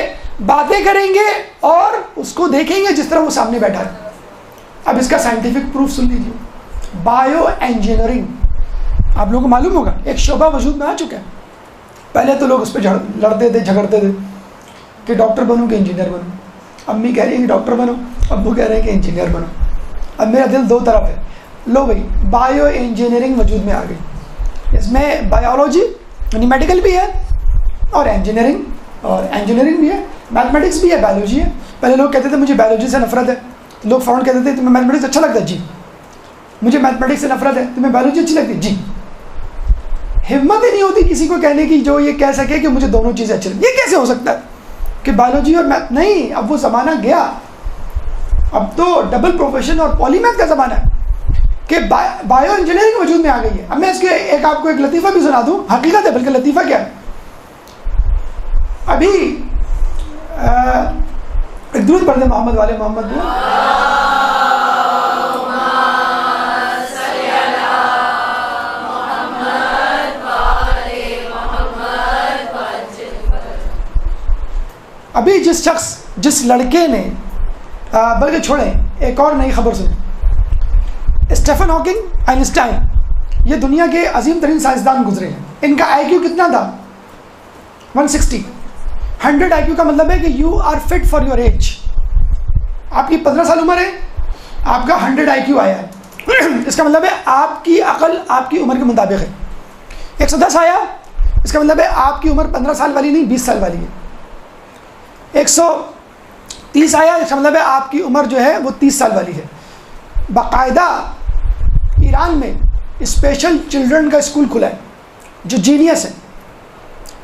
باتیں کریں گے اور اس کو دیکھیں گے جس طرح وہ سامنے بیٹھا ہے. اب اس کا سائنٹیفک پروف سن لیجیے. بایو انجینئرنگ آپ لوگوں کو معلوم ہوگا ایک شعبہ وجود میں آ چکا ہے. پہلے تو لوگ اس پہ لڑتے تھے، جھگڑتے تھے کہ ڈاکٹر بنوں کہ انجینئر بنوں. امی کہہ رہی ہے کہ ڈاکٹر بنو، ابو کہہ رہے ہیں کہ انجینئر بنو. اب میرا دل دو طرف ہے. لو بھائی، بایو انجینئرنگ وجود میں آ گئی. اس میں بایولوجی یعنی میڈیکل بھی ہے اور انجینئرنگ بھی ہے، میتھمیٹکس بھی ہے، بایولوجی ہے. پہلے لوگ کہتے تھے مجھے بایولوجی سے نفرت ہے. لوگ فوراً کہتے تھے تمہیں میتھمیٹکس اچھا لگتا ہے؟ جی. مجھے میتھمیٹکس سے نفرت ہے. تمہیں بایولوجی اچھی لگتی ہے؟ جی. ہمت ہی نہیں ہوتی کسی کو کہنے کی جو یہ کہہ سکے کہ مجھے دونوں چیزیں اچھی لگتی. یہ کیسے ہو سکتا ہے کہ بایولوجی اور میتھ؟ نہیں، اب وہ زمانہ گیا. اب تو ڈبل پروفیشن اور پولی میتھ کا زمانہ ہے کہ بایو انجینئرنگ وجود میں آ گئی ہے. اب میں اس کے آپ کو ایک لطیفہ بھی سنا دوں. حقیقت ہے بلکہ لطیفہ کیا ہے. ابھی ایک درود پڑھ دیں محمد والے محمد. ابھی جس لڑکے نے بلکہ چھوڑیں ایک اور نئی خبر سنیں. اسٹیفن ہاکنگ، آئنسٹائن، یہ دنیا کے عظیم ترین سائنسدان گزرے ہیں. ان کا آئی کیو کتنا تھا؟ 160. 100 آئی کیو کا مطلب ہے کہ you are fit for your age. آپ کی 15 سال عمر ہے، آپ کا 100 آئی کیو آیا ہے. اس کا مطلب ہے آپ کی عقل آپ کی عمر کے مطابق ہے. 110 آیا، اس کا مطلب ہے آپ کی عمر 15 سال والی نہیں 20 سال والی ہے. 130 آیا، اس کا مطلب ہے آپ کی عمر جو ہے وہ 30 سال والی ہے. باقاعدہ ایران میں اسپیشل چلڈرن کا اسکول کھلا ہے جو جینیس ہے.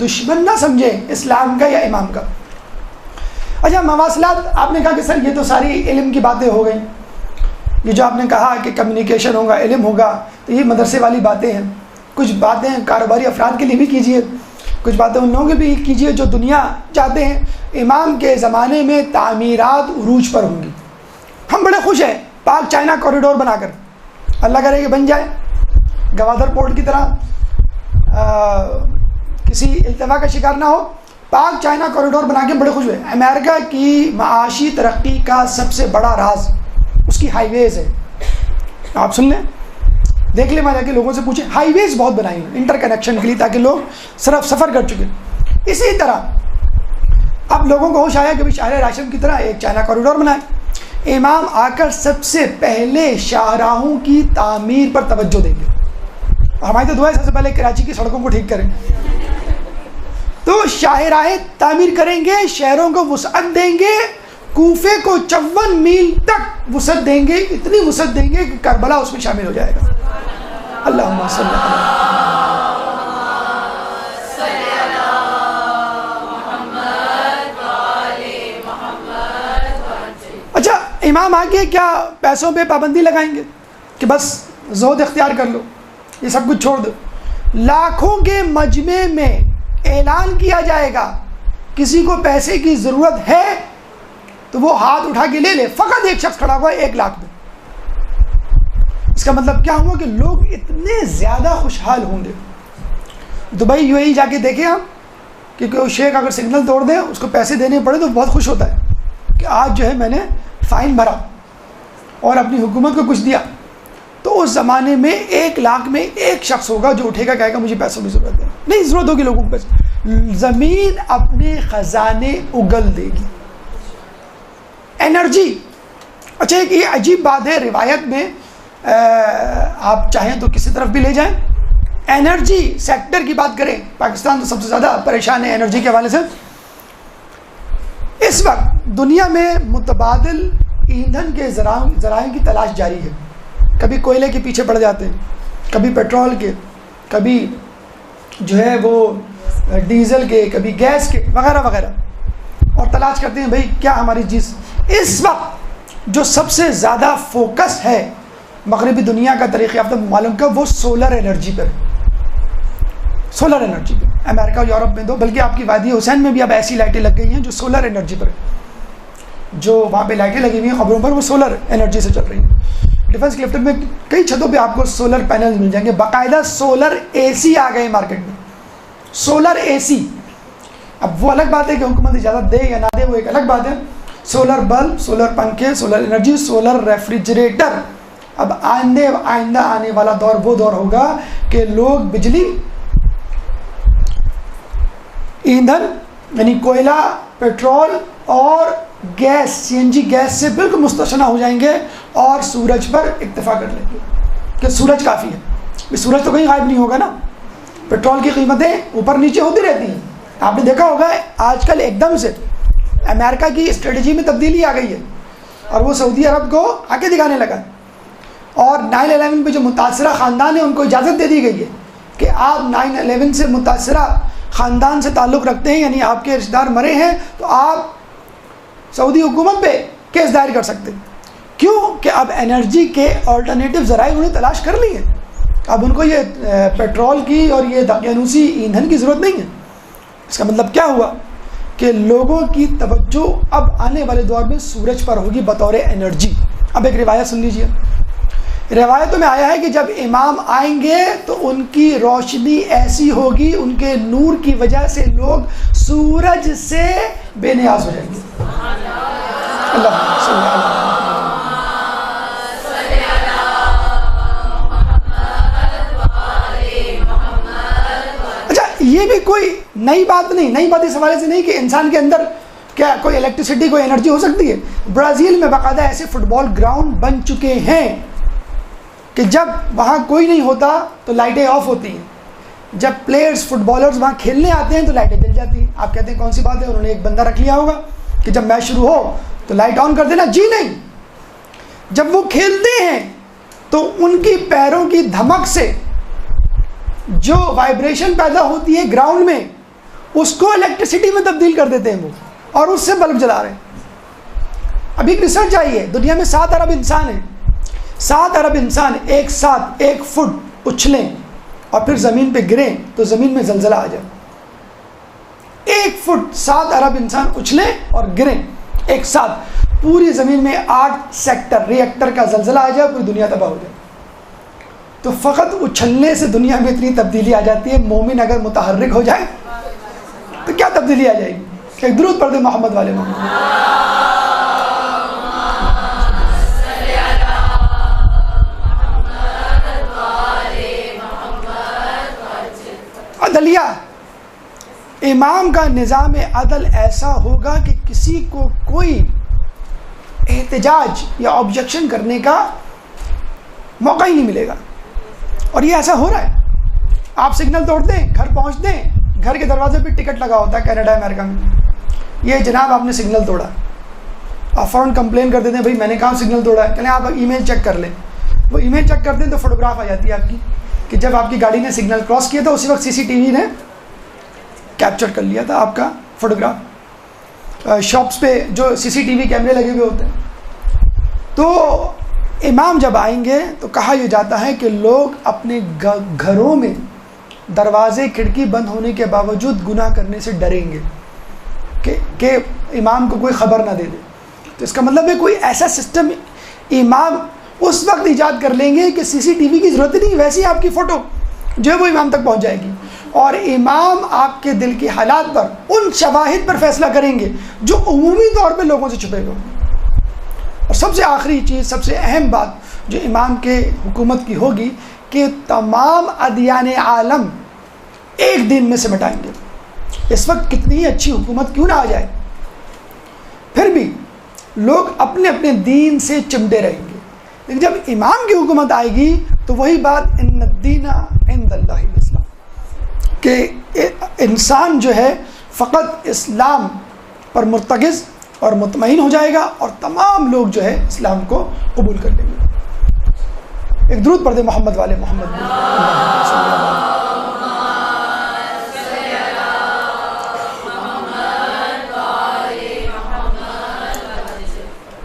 دشمن نہ سمجھیں اسلام کا یا امام کا. اچھا مواصلات، آپ نے کہا کہ سر یہ تو ساری علم کی باتیں ہو گئیں. یہ جو آپ نے کہا کہ کمیونیکیشن ہوگا، علم ہوگا، تو یہ مدرسے والی باتیں ہیں. کچھ باتیں کاروباری افراد کے لیے بھی کیجیے، کچھ باتیں ان لوگوں کے بھی کیجیے جو دنیا چاہتے ہیں. امام کے زمانے میں تعمیرات عروج پر ہوں گی. ہم بڑے خوش ہیں پاک چائنا کوریڈور بنا کر، اللہ کرے کہ بن جائے گوادر پورٹ کی طرح، کسی التوا کا شکار نہ ہو. پاک چائنا کوریڈور بنا کے بڑے خوش ہوئے. امریکہ کی معاشی ترقی کا سب سے بڑا راز اس کی ہائی ویز ہے. آپ سن لیں، دیکھ لیں، وہاں جا کے لوگوں سے پوچھیں. ہائی ویز بہت بنائی ہیں انٹر کنیکشن کے لیے تاکہ لوگ صرف سفر کر چکے. اسی طرح اب لوگوں کو ہوش آیا کہ شاہراہ راشد کی طرح ایک چائنا کوریڈور بنائے. امام آ کر سب سے پہلے شاہراہوں کی تعمیر پر توجہ دیں گے. ہماری تو دعا ہے سب سے پہلے کراچی کی سڑکوں کو ٹھیک کریں. تو شاہراہیں تعمیر کریں گے، شہروں کو وسعت دیں گے. کوفے کو 54 میل تک وسعت دیں گے، اتنی وسعت دیں گے کہ کربلا اس میں شامل ہو جائے گا. اللہم صلی اللہ علیہ. اچھا امام آگے کیا پیسوں پہ پابندی لگائیں گے کہ بس زہد اختیار کر لو، یہ سب کچھ چھوڑ دو؟ لاکھوں کے مجمع میں اعلان کیا جائے گا کسی کو پیسے کی ضرورت ہے تو وہ ہاتھ اٹھا کے لے لے. فقط ایک شخص کھڑا ہوا ہے 1 لاکھ میں. اس کا مطلب کیا ہوا کہ لوگ اتنے زیادہ خوشحال ہوں گے. دبئی UAE جا کے دیکھیں آپ کہ کوئی شیخ اگر سگنل توڑ دیں اس کو پیسے دینے پڑے تو بہت خوش ہوتا ہے کہ آج جو ہے میں نے فائن بھرا اور اپنی حکومت کو کچھ دیا. تو اس زمانے میں 1 لاکھ میں ایک شخص ہوگا جو اٹھے گا کہے گا مجھے پیسوں کی ضرورت ہے. نہیں ضرورت ہوگی لوگوں کو پیسے. زمین اپنے خزانے اگل دے گی. انرجی، اچھا ایک یہ عجیب بات ہے روایت میں، آپ چاہیں تو کسی طرف بھی لے جائیں. انرجی سیکٹر کی بات کریں، پاکستان تو سب سے زیادہ پریشان ہے انرجی کے حوالے سے. اس وقت دنیا میں متبادل ایندھن کے ذرائع کی تلاش جاری ہے. کبھی کوئلے کے پیچھے پڑ جاتے ہیں، کبھی پیٹرول کے، کبھی جو ہے وہ ڈیزل کے، کبھی گیس کے وغیرہ وغیرہ، اور تلاش کرتے ہیں بھئی کیا ہماری چیز. اس وقت جو سب سے زیادہ فوکس ہے مغربی دنیا کا ترقی یافتہ ممالک کا وہ سولر انرجی پر. سولر انرجی پہ امریکہ اور یورپ میں دو، بلکہ آپ کی وادی حسین میں بھی اب ایسی لائٹیں لگ گئی ہیں جو سولر انرجی پر، جو وہاں پہ لائٹیں لگی ہوئی ہیں خبروں پر وہ سولر انرجی سے چل رہی ہیں. ڈیفنس کلفٹن میں کئی چھتوں پہ آپ کو سولر پینل مل جائیں گے. باقاعدہ سولر AC آ گئے مارکیٹ میں. Solar AC. اب وہ الگ بات ہے کہ حکومت اجازت دے یا نہ دے، وہ ایک الگ بات ہے. سولر بلب، سولر پنکھے، سولر انرجی، سولر ریفریجریٹر. اب آئندہ آنے والا دور وہ دور ہوگا کہ لوگ بجلی، ایندھن یعنی کوئلہ، پیٹرول اور گیس CNG گیس سے بالکل مستغنی ہو جائیں گے اور سورج پر اکتفا کر لیں گے کہ سورج کافی ہے. سورج تو کہیں غائب نہیں ہوگا نا. پیٹرول کی قیمتیں اوپر نیچے ہوتی رہتی ہیں. آپ نے دیکھا ہوگا آج کل ایک دم سے امریکہ کی اسٹریٹجی میں تبدیلی آ گئی ہے اور وہ سعودی عرب کو آگے دکھانے لگا. اور 9/11 پہ جو متاثرہ خاندان ہے ان کو اجازت دے دی گئی ہے کہ آپ 9/11 سے متاثرہ خاندان سے تعلق رکھتے ہیں، یعنی آپ کے رشتہ دار مرے ہیں تو آپ سعودی حکومت پہ کیس دائر کر سکتے ہیں. کیوں کہ اب انرجی کے آلٹرنیٹیو ذرائع انہیں تلاش کر لی ہیں. اب ان کو یہ پیٹرول کی اور یہ دقیانوسی ایندھن کی ضرورت نہیں ہے. اس کا مطلب کیا ہوا کہ لوگوں کی توجہ اب آنے والے دور میں سورج پر ہوگی بطور انرجی. اب ایک روایت سن لیجیے. روایتوں میں آیا ہے کہ جب امام آئیں گے تو ان کی روشنی ایسی ہوگی، ان کے نور کی وجہ سے لوگ سورج سے بے نیاز ہو جائیں گے. اللہ صلی اللہ علیہ. اچھا یہ بھی کوئی نئی بات نہیں، نئی بات اس حوالے سے نہیں کہ انسان کے اندر کیا کوئی الیکٹریسٹی، کوئی انرجی ہو سکتی ہے. برازیل میں باقاعدہ ایسے فٹ بال گراؤنڈ بن چکے ہیں کہ جب وہاں کوئی نہیں ہوتا تو لائٹیں آف ہوتی ہیں. جب پلیئرز فٹ بالرز وہاں کھیلنے آتے ہیں تو لائٹیں جل جاتی ہیں. آپ کہتے ہیں کون سی بات ہے؟ انہوں نے ایک بندہ رکھ لیا ہوگا کہ جب میچ شروع ہو تو لائٹ آن کر دینا. جی نہیں، جب وہ کھیلتے ہیں تو ان کی پیروں کی دھمک سے جو وائبریشن پیدا ہوتی ہے گراؤنڈ میں اس کو الیکٹریسٹی میں تبدیل کر دیتے ہیں وہ، اور اس سے بلب جلا رہے ہیں. ابھی ایک ریسرچ آئی ہے، دنیا میں 7 ارب انسان ہیں. 7 ارب انسان ایک ساتھ 1 فٹ اچھلیں اور پھر زمین پہ گریں تو زمین میں زلزلہ آ جائے. 1 فٹ 7 ارب انسان اچھلیں اور گریں ایک ساتھ، پوری زمین میں 8 سیکٹر ریئیکٹر کا زلزلہ آ جائے، پوری دنیا تباہ ہو جائے. تو فقط اچھلنے سے دنیا میں اتنی تبدیلی آ جاتی ہے. مومن اگر متحرک ہو جائے تو کیا تبدیلی آ جائے گی. ایک درود پڑھ دیں محمد والے محمد. عدلیہ، امام کا نظام عدل ایسا ہوگا کہ کسی کو کوئی احتجاج یا آبجیکشن کرنے کا موقع ہی نہیں ملے گا. اور یہ ایسا ہو رہا ہے. آپ سگنل توڑ دیں، گھر پہنچ دیں، گھر کے دروازے پہ ٹکٹ لگا ہوتا ہے کینیڈا امریکہ میں، یہ جناب آپ نے سگنل توڑا، آپ فوراً کمپلین کر دیتے ہیں بھائی میں نے کہاں سگنل توڑا ہے. چلیں آپ ای میل چیک کر لیں. وہ ای میل چیک کر دیں تو فوٹوگراف آ جاتی ہے آپ کی کہ جب آپ کی گاڑی نے سگنل کراس کیا تھا اسی وقت CCTV نے کیپچر کر لیا تھا آپ کا فوٹوگراف. شاپس پہ جو CCTV کیمرے لگے ہوئے ہوتے ہیں. تو امام جب آئیں گے تو کہا یہ جاتا ہے کہ لوگ اپنے گھروں میں دروازے کھڑکی بند ہونے کے باوجود گناہ کرنے سے ڈریں گے کہ امام کو کوئی خبر نہ دے دے. تو اس کا مطلب ہے کوئی ایسا سسٹم امام اس وقت ایجاد کر لیں گے کہ CCTV کی ضرورت نہیں، ویسے ہی آپ کی فوٹو جو ہے وہ امام تک پہنچ جائے گی، اور امام آپ کے دل کے حالات پر ان شواہد پر فیصلہ کریں گے جو عمومی طور پہ لوگوں سے چھپے ہوئے ہیں. اور سب سے آخری چیز، سب سے اہم بات جو امام کے حکومت کی ہوگی کہ تمام ادیان عالم ایک دن میں سمٹائیں گے. اس وقت کتنی ہی اچھی حکومت کیوں نہ آ جائے، پھر بھی لوگ اپنے اپنے دین سے چمٹے رہیں گے. لیکن جب امام کی حکومت آئے گی تو وہی بات ان الدین عند اللہ الاسلام، کہ انسان جو ہے فقط اسلام پر مرتکز اور مطمئن ہو جائے گا اور تمام لوگ جو ہے اسلام کو قبول کر لیں گے. ایک درود پڑھ دیں محمد والے محمد.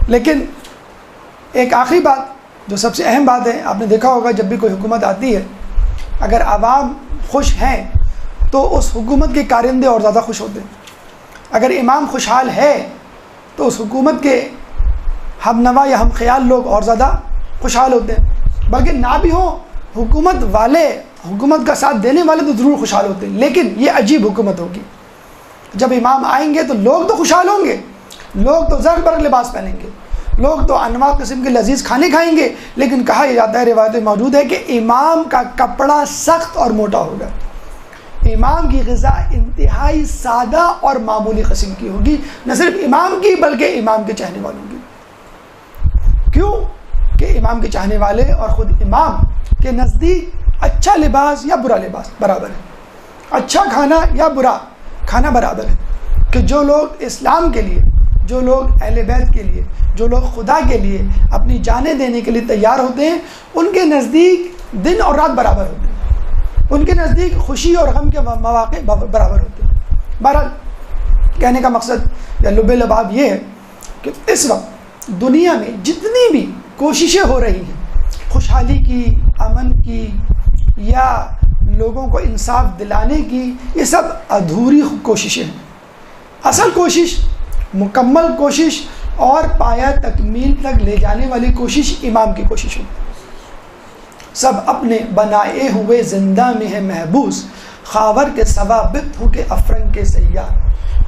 لیکن ایک آخری بات جو سب سے اہم بات ہے، آپ نے دیکھا ہوگا جب بھی کوئی حکومت آتی ہے اگر عوام خوش ہیں تو اس حکومت کے کارندے اور زیادہ خوش ہوتے ہیں. اگر امام خوشحال ہے تو اس حکومت کے ہم نوا یا ہم خیال لوگ اور زیادہ خوشحال ہوتے ہیں. بلکہ نہ بھی ہوں حکومت والے، حکومت کا ساتھ دینے والے تو ضرور خوشحال ہوتے ہیں. لیکن یہ عجیب حکومت ہوگی، جب امام آئیں گے تو لوگ تو خوشحال ہوں گے، لوگ تو زرق برق لباس پہنیں گے، لوگ تو انواع قسم کے لذیذ کھانے کھائیں گے. لیکن کہا یہ جاتا ہے، روایتیں موجود ہے کہ امام کا کپڑا سخت اور موٹا ہوگا. امام کی غذا انتہائی سادہ اور معمولی قسم کی ہوگی، نہ صرف امام کی بلکہ امام کے چاہنے والوں کی. کیوں کہ امام کے چاہنے والے اور خود امام کے نزدیک اچھا لباس یا برا لباس برابر ہے، اچھا کھانا یا برا کھانا برابر ہے. کہ جو لوگ اسلام کے لیے، جو لوگ اہل بیت کے لیے، جو لوگ خدا کے لیے اپنی جانیں دینے کے لیے تیار ہوتے ہیں، ان کے نزدیک دن اور رات برابر ہوتے ہیں، ان کے نزدیک خوشی اور غم کے مواقع برابر ہوتے ہیں. بہرحال کہنے کا مقصد یا لب لباب یہ ہے کہ اس وقت دنیا میں جتنی بھی کوششیں ہو رہی ہیں خوشحالی کی، امن کی یا لوگوں کو انصاف دلانے کی، یہ سب ادھوری کوششیں ہیں. اصل کوشش، مکمل کوشش اور پایہ تکمیل تک لے جانے والی کوشش امام کی کوشش ہوتی ہے. سب اپنے بنائے ہوئے زندہ میں ہے محبوس، خاور کے ثوابت ہوں کہ افرنگ کے سیار،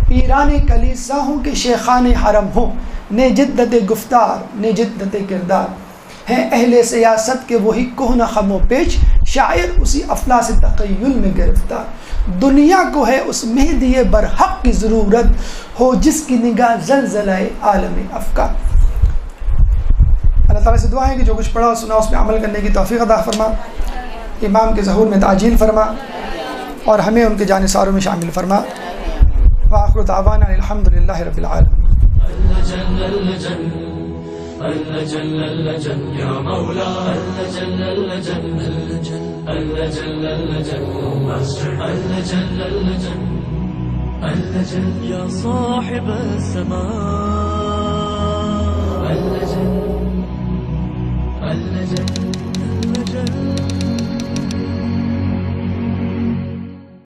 پیران کلیسا ہوں کہ شیخان حرم ہوں، نے جدت گفتار نے جدت کردار، ہیں اہل سیاست کے وہی کہنہ خم و پیچ، شاعر اسی افلاس تخیل میں گرفتار، دنیا کو ہے اس مہدی برحق کی ضرورت، ہو جس کی نگاہ زلزلہ عالم افکار. اللہ تعالیٰ سے دعا ہے کہ جو کچھ پڑھا اور سنا اس میں عمل کرنے کی توفیق عطا فرما، امام کے ظہور میں تعجیل فرما اور ہمیں ان کے جانثاروں میں شامل فرما. وآخر دعوانا الحمدللہ رب العالمین. جل یا مولا جل اللجل اللجل اللجل اللجل اللجل يا صاحب السماء اللجل اللجل اللجل